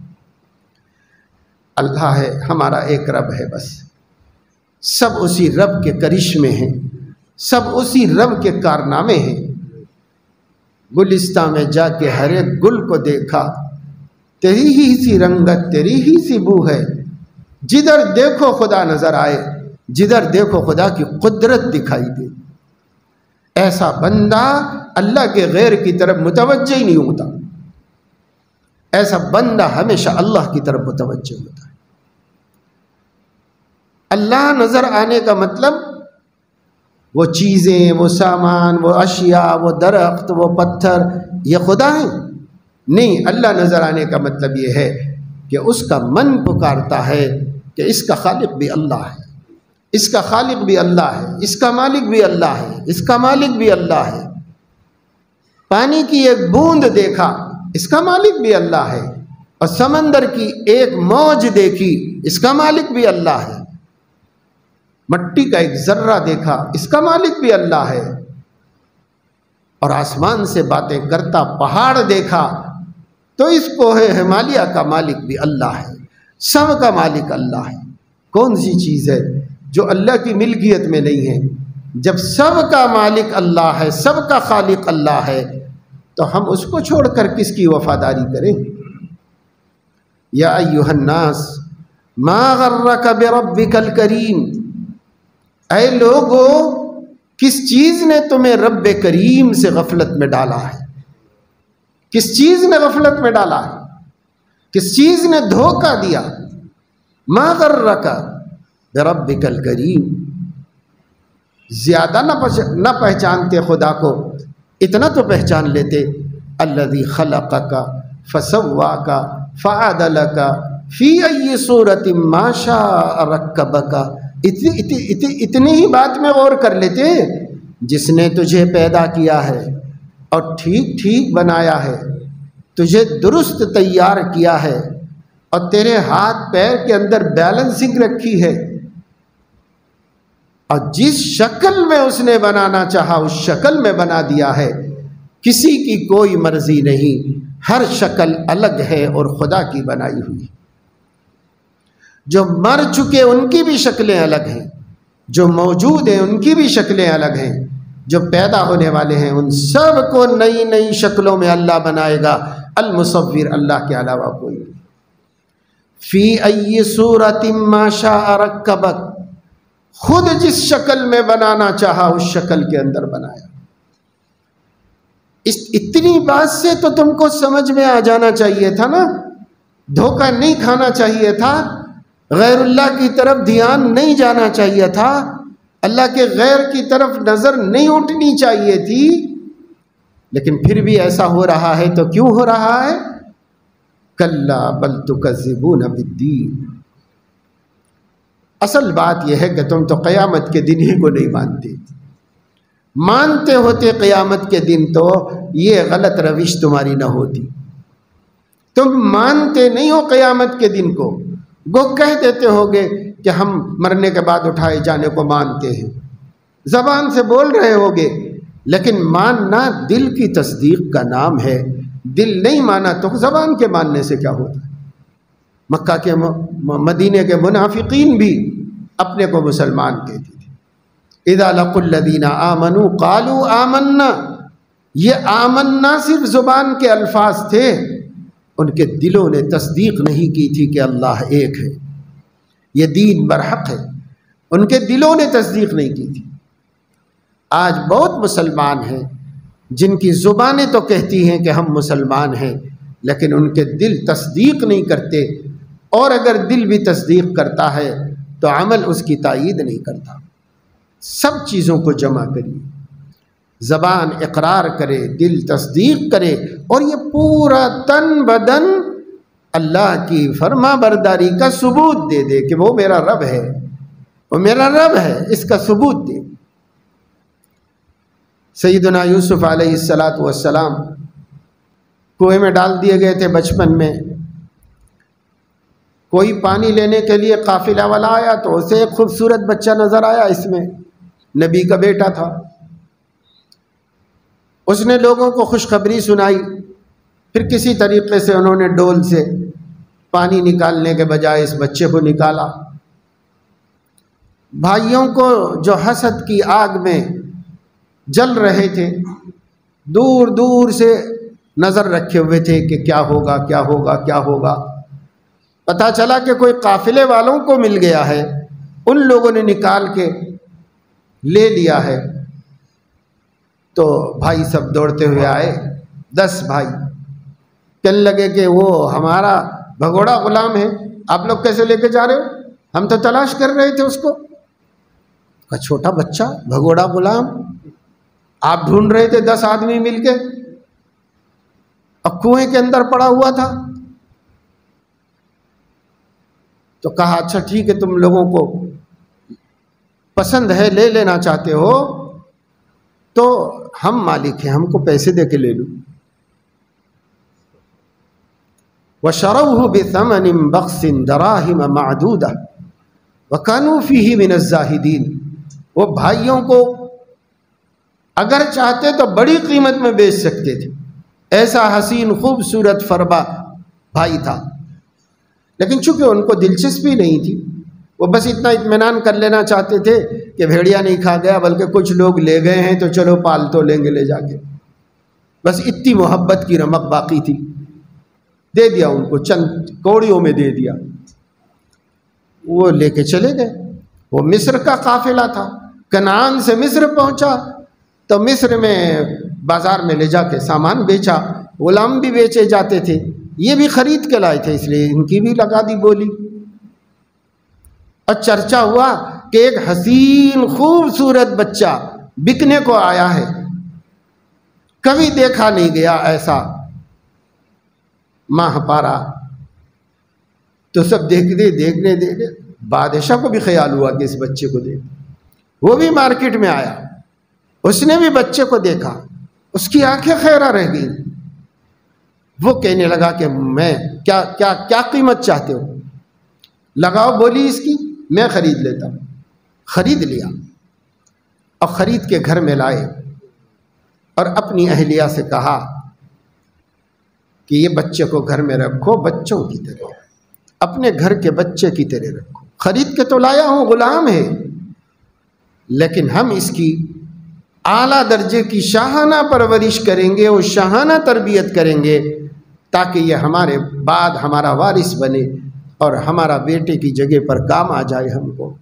اللہ ہے، ہمارا ایک رب ہے، بس سب اسی رب کے کرشمے ہیں، سب اسی رب کے کارنامے ہیں۔ گلستان میں جا کے ہر ایک گل کو دیکھا، تیری ہی سی رنگت، تیری ہی سی بو ہے، جدھر دیکھو خدا نظر آئے، جدھر دیکھو خدا کی قدرت دکھائی دے۔ ایسا بندہ اللہ کے غیر کی طرف متوجہ ہی نہیں ہوتا، ایسا بندہ ہمیشہ اللہ کی طرف متوجہ ہوتا ہے۔ اللہ نظر آنے کا مطلب وہ چیزیں، وہ سامان، وہ اشیاء، وہ درخت، وہ پتھر، یہ خدا ہیں؟ نہیں، اللہ نظر آنے کا مطلب یہ ہے کہ اس کا من پکارتا ہے کہ اس کا خالق بھی اللہ ہے، اس کا خالق بھی اللہ ہے، اس کا مالک بھی اللہ ہے، اس کا مالک بھی اللہ ہے۔ پانی کی ایک بوند دیکھا، اس کا مالک بھی اللہ ہے، اور سمندر کی ایک موج دیکھی، اس کا مالک بھی اللہ ہے۔ مٹی کا ایک ذرہ دیکھا، اس کا مالک بھی اللہ ہے، اور آسمان سے باتیں کرتا پہاڑ دیکھا تو اس کوہ ہمالیہ کا مالک بھی اللہ ہے، سب کا مالک اللہ ہے۔ کون سی چیز ہے جو اللہ کی ملکیت میں نہیں ہے؟ جب سب کا مالک اللہ ہے، سب کا خالق اللہ ہے، تو ہم اس کو چھوڑ کر کس کی وفاداری کریں؟ یا ایھا الناس ما غرک بربک الکریم، اے لوگو کس چیز نے تمہیں رب کریم سے غفلت میں ڈالا ہے؟ کس چیز نے غفلت میں ڈالا ہے؟ کس چیز نے دھوکہ دیا؟ ما غرک بربک الکریم، زیادہ نہ پہچانتے خدا کو، اتنا تو پہچان لیتے، الذی خلقک فسواک فعدلک فی ای صورت ما شاء رکبک، اتنی ہی بات میں غور کر لیتے، جس نے تجھے پیدا کیا ہے اور ٹھیک ٹھیک بنایا ہے، تجھے درست تیار کیا ہے اور تیرے ہاتھ پیر کے اندر بیلنسنگ رکھی ہے، اور جس شکل میں اس نے بنانا چاہا اس شکل میں بنا دیا ہے، کسی کی کوئی مرضی نہیں، ہر شکل الگ ہے اور خدا کی بنائی ہوئی۔ جو مر چکے ان کی بھی شکلیں الگ ہیں، جو موجود ہیں ان کی بھی شکلیں الگ ہیں، جو پیدا ہونے والے ہیں ان سب کو نئی نئی شکلوں میں اللہ بنائے گا، المصور اللہ کے علاوہ کوئی نہیں۔ فی ای صورت ما شاء رکبک، خود جس شکل میں بنانا چاہا اس شکل کے اندر بنایا۔ اتنی بات سے تو تم کو سمجھ میں آ جانا چاہیے تھا نا، دھوکہ نہیں کھانا چاہیے تھا، غیر اللہ کی طرف دھیان نہیں جانا چاہیے تھا، اللہ کے غیر کی طرف نظر نہیں اٹھنی چاہیے تھی، لیکن پھر بھی ایسا ہو رہا ہے تو کیوں ہو رہا ہے؟ کلا بل تکذبون بالدین، اصل بات یہ ہے کہ تم تو قیامت کے دن ہی کو نہیں مانتے، مانتے ہوتے قیامت کے دن تو یہ غلط روش تمہاری نہ ہوتی، تم مانتے نہیں ہو قیامت کے دن کو، گو کہہ دیتے ہوگے کہ ہم مرنے کے بعد اٹھائے جانے کو مانتے ہیں، زبان سے بول رہے ہوگے، لیکن ماننا دل کی تصدیق کا نام ہے، دل نہیں مانا تو زبان کے ماننے سے کیا ہوتا ہے؟ مکہ کے مدینے کے منافقین بھی اپنے کو مسلمان کہتے تھے، اذا لقوا الذین آمنوا قالوا آمنا، یہ آمنا صرف زبان کے الفاظ تھے، ان کے دلوں نے تصدیق نہیں کی تھی کہ اللہ ایک ہے، یہ دین برحق ہے، ان کے دلوں نے تصدیق نہیں کی تھی۔ آج بہت مسلمان ہیں جن کی زبانیں تو کہتی ہیں کہ ہم مسلمان ہیں، لیکن ان کے دل تصدیق نہیں کرتے، اور اگر دل بھی تصدیق کرتا ہے تو عمل اس کی تائید نہیں کرتا۔ سب چیزوں کو جمع کریے، زبان اقرار کرے، دل تصدیق کرے، اور یہ پورا تن بدن اللہ کی فرما برداری کا ثبوت دے دے کہ وہ میرا رب ہے، وہ میرا رب ہے، اس کا ثبوت دے۔ سیدنا یوسف علیہ السلام کنویں میں ڈال دیے گئے تھے بچپن میں، کوئی پانی لینے کے لیے قافلہ والا آیا تو اسے ایک خوبصورت بچہ نظر آیا، اس میں نبی کا بیٹا تھا، اس نے لوگوں کو خوشخبری سنائی، پھر کسی طریقے سے انہوں نے ڈول سے پانی نکالنے کے بجائے اس بچے کو نکالا۔ بھائیوں کو جو حسد کی آگ میں جل رہے تھے، دور دور سے نظر رکھے ہوئے تھے کہ کیا ہوگا کیا ہوگا کیا ہوگا، پتہ چلا کہ کوئی قافلے والوں کو مل گیا ہے، ان لوگوں نے نکال کے لے لیا ہے۔ تو بھائی سب دوڑتے ہوئے آئے، 10 بھائی، کہنے لگے کہ وہ ہمارا بھگوڑا غلام ہے، آپ لوگ کیسے لے کے جا رہے ہو؟ ہم تو تلاش کر رہے تھے اس کو۔ کا چھوٹا بچہ بھگوڑا غلام آپ ڈھونڈ رہے تھے 10 آدمی مل کے، اور کنویں کے اندر پڑا ہوا تھا۔ تو کہا اچھا ٹھیک ہے، تم لوگوں کو پسند ہے، لے لینا چاہتے ہو تو ہم مالک ہیں، ہم کو پیسے دے کے لے لو۔ وَشَرَوْهُ بِثَمَنٍ بَخْسٍ دَرَاهِمَ مَعْدُودَةٍ وَكَانُوا فِيهِ مِنَ الزَّاهِدِينَ، وہ بھائیوں کو اگر چاہتے تو بڑی قیمت میں بیچ سکتے تھے، ایسا حسین خوبصورت فربا بھائی تھا، لیکن چونکہ ان کو دلچسپی نہیں تھی، وہ بس اتنا اطمینان کر لینا چاہتے تھے کہ بھیڑیا نہیں کھا گیا، بلکہ کچھ لوگ لے گئے ہیں تو چلو پال تو لیں گے لے جا کے، بس اتنی محبت کی رمق باقی تھی، دے دیا ان کو، چند کوڑیوں میں دے دیا۔ وہ لے کے چلے گئے. وہ مصر کا قافلہ تھا، کنعان سے مصر پہنچا تو مصر میں بازار میں لے جا کے سامان بیچا. غلام بھی بیچے جاتے تھے، یہ بھی خرید کے لائے تھے، اس لیے ان کی بھی لگا دی بولی. اور چرچا ہوا کہ ایک حسین خوبصورت بچہ بکنے کو آیا ہے، کبھی دیکھا نہیں گیا ایسا ماہ پارا. تو سب دیکھنے بادشاہ کو بھی خیال ہوا کہ اس بچے کو دیکھ. وہ بھی مارکیٹ میں آیا، اس نے بھی بچے کو دیکھا، اس کی آنکھیں خیرہ رہ گئیں. وہ کہنے لگا کہ میں کیا قیمت چاہتے ہو؟ لگاؤ بولی اس کی، میں خرید لیتا ہوں. خرید لیا اور خرید کے گھر میں لائے اور اپنی اہلیہ سے کہا کہ یہ بچے کو گھر میں رکھو، بچوں کی طرح، اپنے گھر کے بچے کی طرح رکھو. خرید کے تو لایا ہوں، غلام ہے، لیکن ہم اس کی اعلیٰ درجے کی شاہانہ پرورش کریں گے اور شاہانہ تربیت کریں گے تاکہ یہ ہمارے بعد ہمارا وارث بنے اور ہمارا بیٹے کی جگہ پر کام آ جائے ہم کو.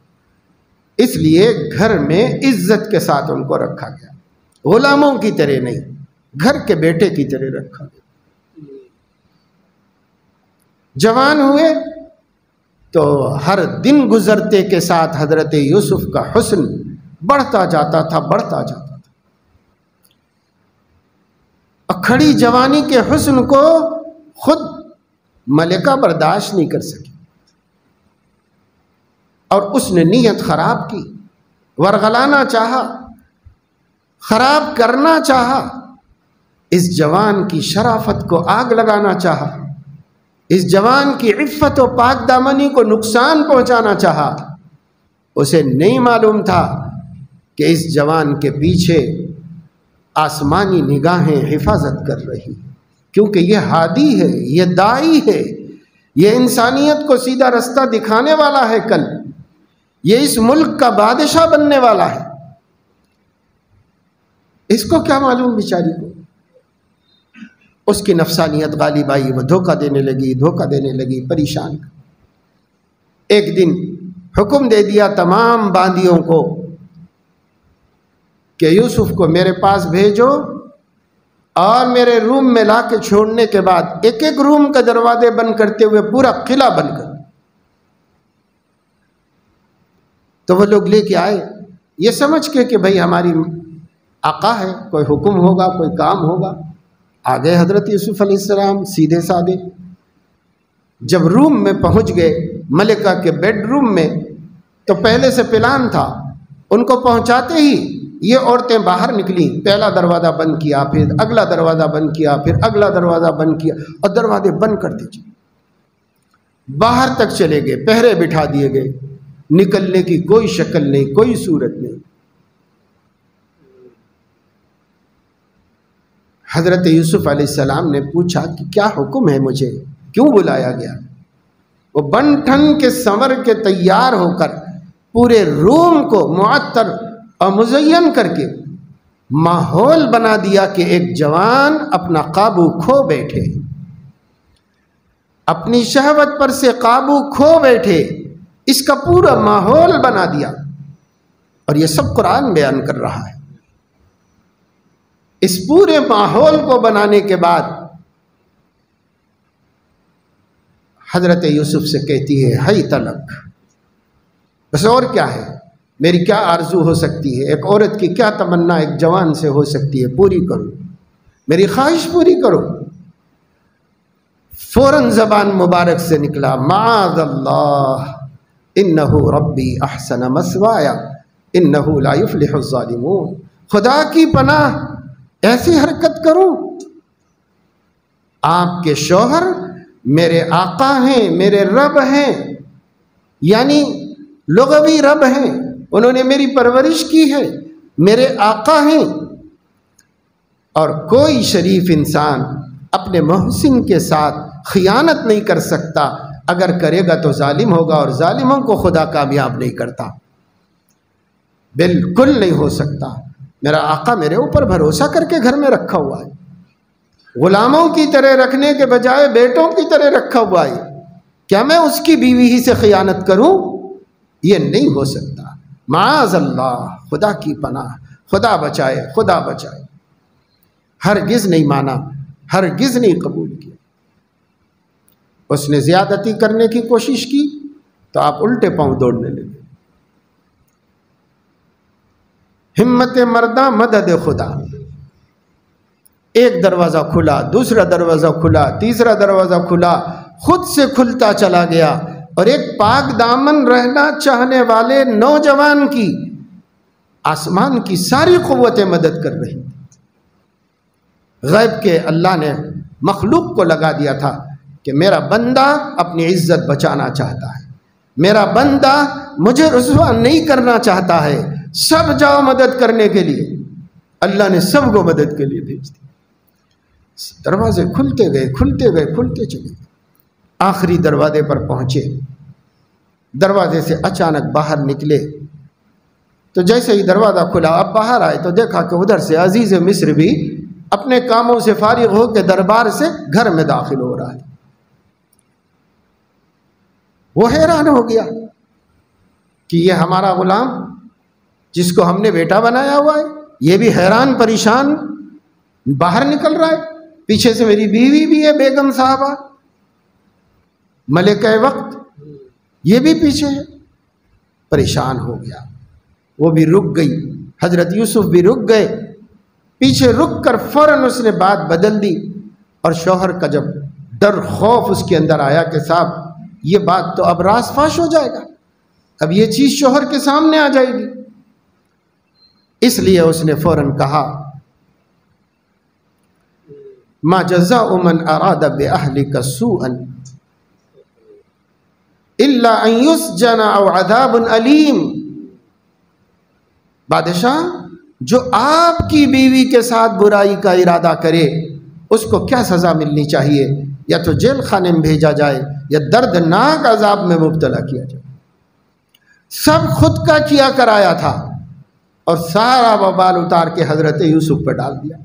اس لیے گھر میں عزت کے ساتھ ان کو رکھا گیا، غلاموں کی طرح نہیں، گھر کے بیٹے کی طرح رکھا گیا. جوان ہوئے تو ہر دن گزرتے کے ساتھ حضرت یوسف کا حسن بڑھتا جاتا تھا. کھڑی جوانی کے حسن کو خود ملکہ برداشت نہیں کر سکی اور اس نے نیت خراب کی، ورغلانا چاہا، خراب کرنا چاہا، اس جوان کی شرافت کو آگ لگانا چاہا، اس جوان کی عفت و پاک دامنی کو نقصان پہنچانا چاہا. اسے نہیں معلوم تھا کہ اس جوان کے پیچھے آسمانی نگاہیں حفاظت کر رہی، کیونکہ یہ ہادی ہے، یہ داعی ہے، یہ انسانیت کو سیدھا رستہ دکھانے والا ہے، کل یہ اس ملک کا بادشاہ بننے والا ہے. اس کو کیا معلوم بیچاری کو؟ اس کی نفسانیت غالب آئی، وہ دھوکہ دینے لگی، پریشان. ایک دن حکم دے دیا تمام باندیوں کو کہ یوسف کو میرے پاس بھیجو اور میرے روم میں لا کے چھوڑنے کے بعد ایک ایک روم کا دروازے بند کرتے ہوئے پورا قلعہ بند کر. تو وہ لوگ لے کے آئے یہ سمجھ کے کہ بھئی ہماری آقا ہے، کوئی حکم ہوگا، کوئی کام ہوگا. آگئے حضرت یوسف علیہ السلام سیدھے سادے. جب روم میں پہنچ گئے ملکہ کے بیڈ روم میں تو پہلے سے پلان تھا، ان کو پہنچاتے ہی یہ عورتیں باہر نکلیں، پہلا دروازہ بند کیا، پھر اگلا دروازہ بند کیا، پھر اگلا دروازہ بند کیا اور دروازے بند کر دیجیے. باہر تک چلے گئے، پہرے بٹھا دیے گئے، نکلنے کی کوئی شکل نہیں، کوئی صورت نہیں. حضرت یوسف علیہ السلام نے پوچھا کہ کیا حکم ہے، مجھے کیوں بلایا گیا؟ وہ بن ٹھن کے سنور کے تیار ہو کر پورے روم کو معطر اور مزین کر کے ماحول بنا دیا کہ ایک جوان اپنا قابو کھو بیٹھے، اپنی شہوت پر سے قابو کھو بیٹھے، اس کا پورا ماحول بنا دیا. اور یہ سب قرآن بیان کر رہا ہے. اس پورے ماحول کو بنانے کے بعد حضرت یوسف سے کہتی ہے ہی تلک، بس اور کیا ہے، میری کیا آرزو ہو سکتی ہے، ایک عورت کی کیا تمنا ایک جوان سے ہو سکتی ہے، پوری کرو، میری خواہش پوری کرو. فوراً زبان مبارک سے نکلا معاذ اللہ انہ ربی احسن مثوایا انہ لا یفلح الظالمون. خدا کی پناہ، ایسی حرکت کروں؟ آپ کے شوہر میرے آقا ہیں، میرے رب ہیں، یعنی لغوی رب ہیں، انہوں نے میری پرورش کی ہے، میرے آقا ہیں. اور کوئی شریف انسان اپنے محسن کے ساتھ خیانت نہیں کر سکتا، اگر کرے گا تو ظالم ہوگا، اور ظالموں کو خدا کامیاب نہیں کرتا، بالکل نہیں ہو سکتا. میرا آقا میرے اوپر بھروسہ کر کے گھر میں رکھا ہوا ہے، غلاموں کی طرح رکھنے کے بجائے بیٹوں کی طرح رکھا ہوا ہے. کیا میں اس کی بیوی ہی سے خیانت کروں؟ یہ نہیں ہو سکتا، معاذ اللہ، خدا کی پناہ، خدا بچائے، خدا بچائے۔ ہرگز نہیں مانا، ہرگز نہیں قبول کیا۔ اس نے زیادتی کرنے کی کوشش کی تو آپ الٹے پاؤں دوڑنے لگے۔ ہمت مرداں مدد خدا۔ ایک دروازہ کھلا، دوسرا دروازہ کھلا، تیسرا دروازہ کھلا، خود سے کھلتا چلا گیا، اور ایک پاک دامن رہنا چاہنے والے نوجوان کی آسمان کی ساری قوتیں مدد کر رہی۔ غیب کے اللہ نے مخلوق کو لگا دیا تھا کہ میرا بندہ اپنی عزت بچانا چاہتا ہے، میرا بندہ مجھے رسوا نہیں کرنا چاہتا ہے، سب جاؤ مدد کرنے کے لیے۔ اللہ نے سب کو مدد کے لیے بھیج دیا۔ دروازے کھلتے گئے، کھلتے گئے، کھلتے چلے گئے۔ آخری دروازے پر پہنچے، دروازے سے اچانک باہر نکلے تو جیسے ہی دروازہ کھلا، اب باہر آئے تو دیکھا کہ ادھر سے عزیز مصر بھی اپنے کاموں سے فارغ ہو کے دربار سے گھر میں داخل ہو رہا ہے۔ وہ حیران ہو گیا کہ یہ ہمارا غلام جس کو ہم نے بیٹا بنایا ہوا ہے، یہ بھی حیران پریشان باہر نکل رہا ہے۔ پیچھے سے میری بیوی بھی ہے، بیگم صاحبہ ملکہ وقت، یہ بھی پیچھے ہے۔ پریشان ہو گیا، وہ بھی رک گئی، حضرت یوسف بھی رک گئے۔ پیچھے رک کر فوراً اس نے بات بدل دی، اور شوہر کا جب ڈر خوف اس کے اندر آیا کہ صاحب یہ بات تو اب راز فاش ہو جائے گا، اب یہ چیز شوہر کے سامنے آ جائے گی، اس لیے اس نے فوراً کہا ما جزاء من اراد باهلك سوءا الا ان يسجن او عذاب الیم۔ بادشاہ، جو آپ کی بیوی کے ساتھ برائی کا ارادہ کرے اس کو کیا سزا ملنی چاہیے؟ یا تو جیل خانے میں بھیجا جائے یا دردناک عذاب میں مبتلا کیا جائے۔ سب خود کا کیا کرایا تھا اور سارا وبال اتار کے حضرت یوسف پہ ڈال دیا۔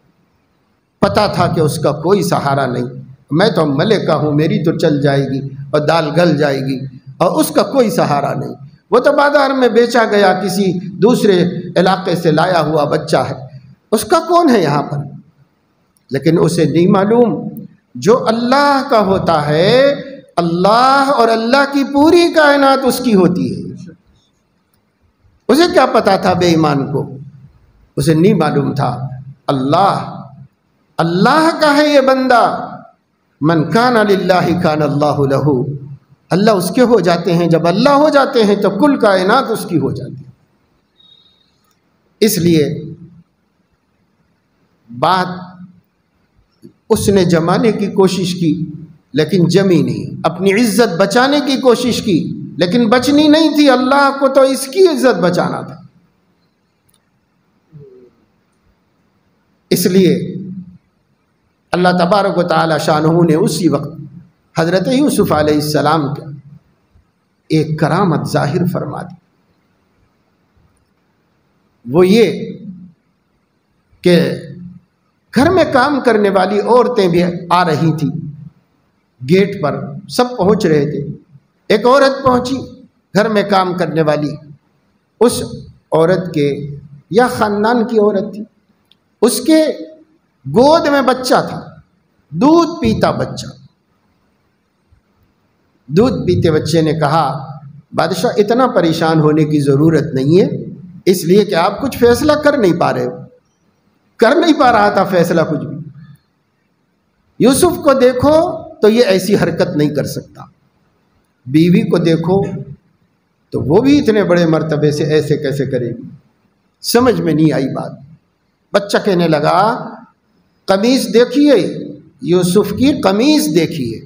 پتا تھا کہ اس کا کوئی سہارا نہیں، میں تو ملکہ ہوں، میری تو چل جائے گی اور دال گل جائے گی، اور اس کا کوئی سہارا نہیں۔ وہ تو بازار میں بیچا گیا، کسی دوسرے علاقے سے لایا ہوا بچہ ہے، اس کا کون ہے یہاں پر؟ لیکن اسے نہیں معلوم جو اللہ کا ہوتا ہے، اللہ اور اللہ کی پوری کائنات اس کی ہوتی ہے۔ اسے کیا پتا تھا بے ایمان کو؟ اسے نہیں معلوم تھا اللہ کا ہے یہ بندہ۔ من کان للہ کان اللہ لہ، اللہ اس کے ہو جاتے ہیں، جب اللہ ہو جاتے ہیں تو کل کائنات اس کی ہو جاتی ہے۔ اس لیے بات اس نے جمانے کی کوشش کی لیکن جمی نہیں، اپنی عزت بچانے کی کوشش کی لیکن بچنی نہیں تھی، اللہ کو تو اس کی عزت بچانا تھا۔ اس لیے اللہ تبارک و تعالی شانہ نے اسی وقت حضرت یوسف علیہ السلام کا ایک کرامت ظاہر فرما دی۔ وہ یہ کہ گھر میں کام کرنے والی عورتیں بھی آ رہی تھیں، گیٹ پر سب پہنچ رہے تھے۔ ایک عورت پہنچی گھر میں کام کرنے والی، اس عورت کے یا خاندان کی عورت تھی، اس کے گود میں بچہ تھا، دودھ پیتا بچہ۔ دودھ پیتے بچے نے کہا بادشاہ اتنا پریشان ہونے کی ضرورت نہیں ہے، اس لیے کہ آپ کچھ فیصلہ کر نہیں پا رہے ہو۔ کر نہیں پا رہا تھا فیصلہ کچھ بھی۔ یوسف کو دیکھو تو یہ ایسی حرکت نہیں کر سکتا، بیوی کو دیکھو تو وہ بھی اتنے بڑے مرتبے سے ایسے کیسے کرے گی؟ سمجھ میں نہیں آئی بات۔ بچہ کہنے لگا قمیص دیکھیے، یوسف کی قمیص دیکھیے،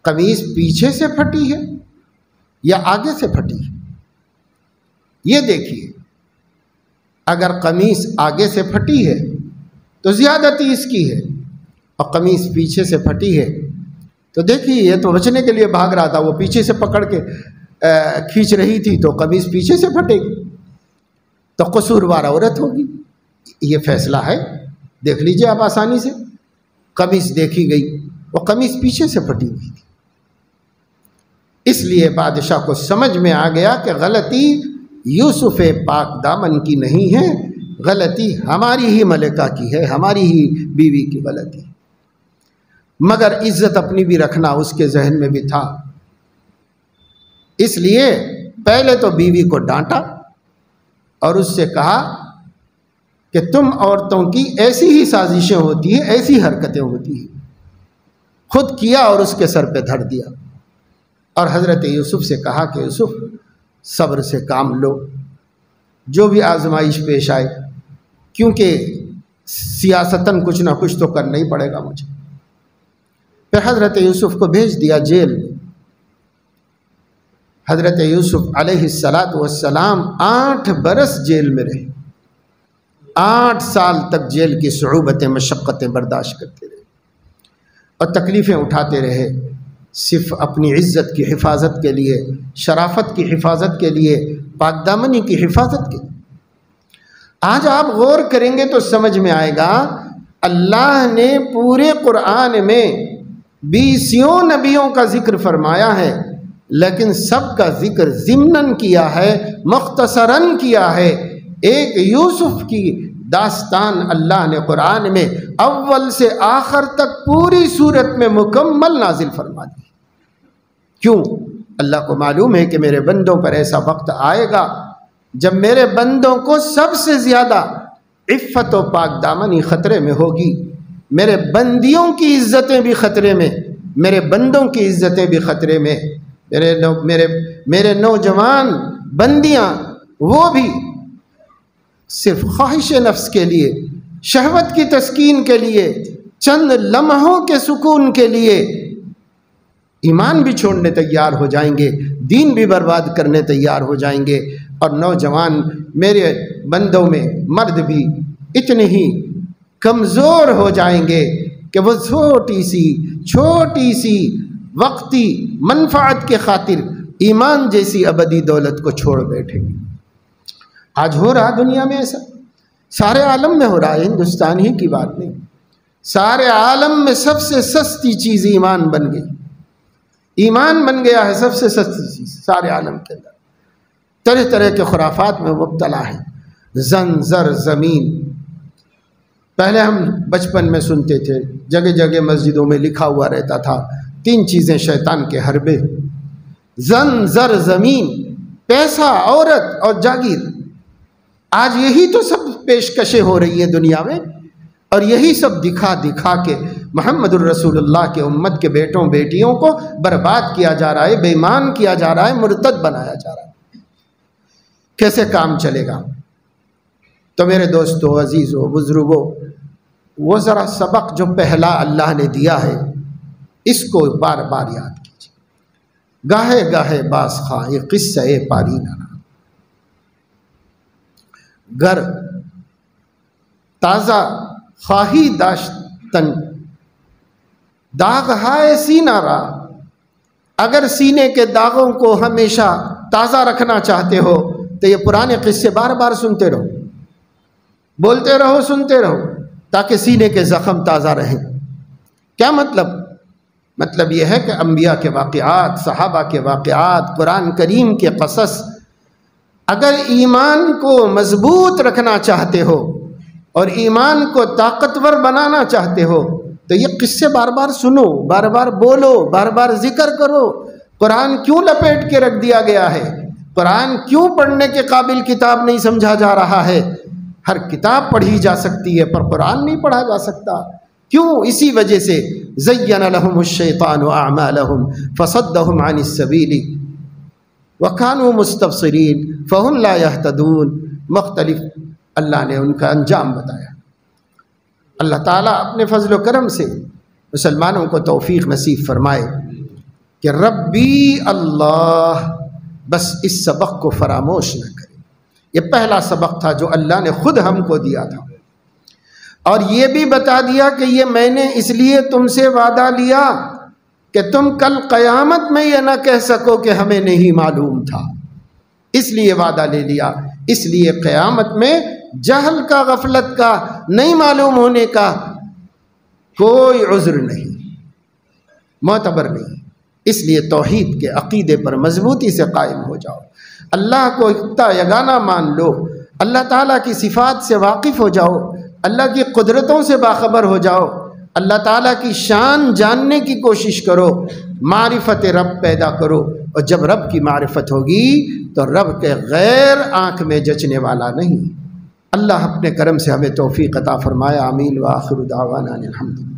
قمیص پیچھے سے پھٹی ہے یا آگے سے پھٹی ہے، یہ دیکھیے۔ اگر قمیص آگے سے پھٹی ہے تو زیادتی اس کی ہے، اور قمیص پیچھے سے پھٹی ہے تو دیکھیے یہ تو بچنے کے لیے بھاگ رہا تھا، وہ پیچھے سے پکڑ کے کھینچ رہی تھی تو قمیص پیچھے سے پھٹے گی تو قصوروار عورت ہوگی۔ یہ فیصلہ ہے، دیکھ لیجئے آپ آسانی سے۔ قمیص دیکھی گئی، وہ قمیص پیچھے سے پھٹی ہوئی تھی۔ اس لیے بادشاہ کو سمجھ میں آ گیا کہ غلطی یوسف پاک دامن کی نہیں ہے، غلطی ہماری ہی ملکہ کی ہے، ہماری ہی بیوی کی غلطی، مگر عزت اپنی بھی رکھنا اس کے ذہن میں بھی تھا۔ اس لیے پہلے تو بیوی کو ڈانٹا اور اس سے کہا کہ تم عورتوں کی ایسی ہی سازشیں ہوتی ہیں، ایسی حرکتیں ہوتی ہیں، خود کیا اور اس کے سر پہ دھر دیا۔ اور حضرت یوسف سے کہا کہ یوسف صبر سے کام لو، جو بھی آزمائش پیش آئے، کیونکہ سیاستاً کچھ نہ کچھ تو کرنا ہی پڑے گا مجھے۔ پھر حضرت یوسف کو بھیج دیا جیل میں۔ حضرت یوسف علیہ السلام 8 برس جیل میں رہے، 8 سال تک جیل کی صعوبتیں مشقتیں برداشت کرتے رہے اور تکلیفیں اٹھاتے رہے، صرف اپنی عزت کی حفاظت کے لیے، شرافت کی حفاظت کے لیے، پاک دامنی کی حفاظت کے لیے۔ آج آپ غور کریں گے تو سمجھ میں آئے گا، اللہ نے پورے قرآن میں 20 نبیوں کا ذکر فرمایا ہے، لیکن سب کا ذکر ضمناً کیا ہے، مختصراً کیا ہے۔ ایک یوسف کی داستان اللہ نے قرآن میں اول سے آخر تک پوری صورت میں مکمل نازل فرما دی۔ کیوں؟ اللہ کو معلوم ہے کہ میرے بندوں پر ایسا وقت آئے گا جب میرے بندوں کو سب سے زیادہ عفت و پاک دامنی خطرے میں ہوگی، میرے بندیوں کی عزتیں بھی خطرے میں، میرے بندوں کی عزتیں بھی خطرے میں، میرے نوجوان بندیاں وہ بھی صرف خواہش نفس کے لیے، شہوت کی تسکین کے لیے، چند لمحوں کے سکون کے لیے ایمان بھی چھوڑنے تیار ہو جائیں گے، دین بھی برباد کرنے تیار ہو جائیں گے۔ اور نوجوان میرے بندوں میں مرد بھی اتنے ہی کمزور ہو جائیں گے کہ وہ چھوٹی سی وقتی منفعت کے خاطر ایمان جیسی ابدی دولت کو چھوڑ بیٹھیں گے۔ آج ہو رہا دنیا میں ایسا، سارے عالم میں ہو رہا ہے، ہندوستان ہی کی بات نہیں، سارے عالم میں سب سے سستی چیز ایمان بن گئی، ایمان بن گیا ہے سب سے سستی چیز سارے عالم کے اندر۔ طرح طرح کے خرافات میں مبتلا ہے، زن زر زمین۔ پہلے ہم بچپن میں سنتے تھے، جگہ جگہ مسجدوں میں لکھا ہوا رہتا تھا، 3 چیزیں شیطان کے حربے، زن زر زمین، پیسہ، عورت اور جاگیر۔ آج یہی تو سب پیشکشیں ہو رہی ہیں دنیا میں، اور یہی سب دکھا دکھا کے محمد الرسول اللہ کے امت کے بیٹوں بیٹیوں کو برباد کیا جا رہا ہے، بے ایمان کیا جا رہا ہے، مرتد بنایا جا رہا ہے۔ کیسے کام چلے گا؟ تو میرے دوستو، عزیزو، بزرگو، وہ ذرا سبق جو پہلا اللہ نے دیا ہے اس کو بار بار یاد کیجیے۔ گاہے گاہے باز خواہ یہ قصہ پاری نہ گر تازہ خواہی داشتن داغ ہائے سینہ را۔ اگر سینے کے داغوں کو ہمیشہ تازہ رکھنا چاہتے ہو تو یہ پرانے قصے بار بار سنتے رہو، بولتے رہو، سنتے رہو، تاکہ سینے کے زخم تازہ رہیں۔ کیا مطلب؟ مطلب یہ ہے کہ انبیاء کے واقعات، صحابہ کے واقعات، قرآن کریم کے قصص، اگر ایمان کو مضبوط رکھنا چاہتے ہو اور ایمان کو طاقتور بنانا چاہتے ہو تو یہ قصے بار بار سنو، بار بار بولو، بار بار ذکر کرو۔ قرآن کیوں لپیٹ کے رکھ دیا گیا ہے؟ قرآن کیوں پڑھنے کے قابل کتاب نہیں سمجھا جا رہا ہے؟ ہر کتاب پڑھی جا سکتی ہے پر قرآن نہیں پڑھا جا سکتا، کیوں؟ اسی وجہ سے زین لهم الشیطان اعمالهم فصدهم عن السبیل وكانوا مستبصرین فهم لا يهتدون۔ مختلف اللہ نے ان کا انجام بتایا۔ اللہ تعالیٰ اپنے فضل و کرم سے مسلمانوں کو توفیق نصیب فرمائے کہ ربی اللہ بس اس سبق کو فراموش نہ کرے۔ یہ پہلا سبق تھا جو اللہ نے خود ہم کو دیا تھا، اور یہ بھی بتا دیا کہ یہ میں نے اس لیے تم سے وعدہ لیا کہ تم کل قیامت میں یہ نہ کہہ سکو کہ ہمیں نہیں معلوم تھا، اس لیے وعدہ لے لیا۔ اس لیے قیامت میں جہل کا، غفلت کا، نہیں معلوم ہونے کا کوئی عذر نہیں، معتبر نہیں۔ اس لیے توحید کے عقیدے پر مضبوطی سے قائم ہو جاؤ، اللہ کو یکتا یگانہ مان لو، اللہ تعالیٰ کی صفات سے واقف ہو جاؤ، اللہ کی قدرتوں سے باخبر ہو جاؤ، اللہ تعالیٰ کی شان جاننے کی کوشش کرو، معرفت رب پیدا کرو، اور جب رب کی معرفت ہوگی تو رب کے غیر آنکھ میں جچنے والا نہیں۔ اللہ اپنے کرم سے ہمیں توفیق عطا فرمایا، آمین، وآخر دعوانا الحمد للہ۔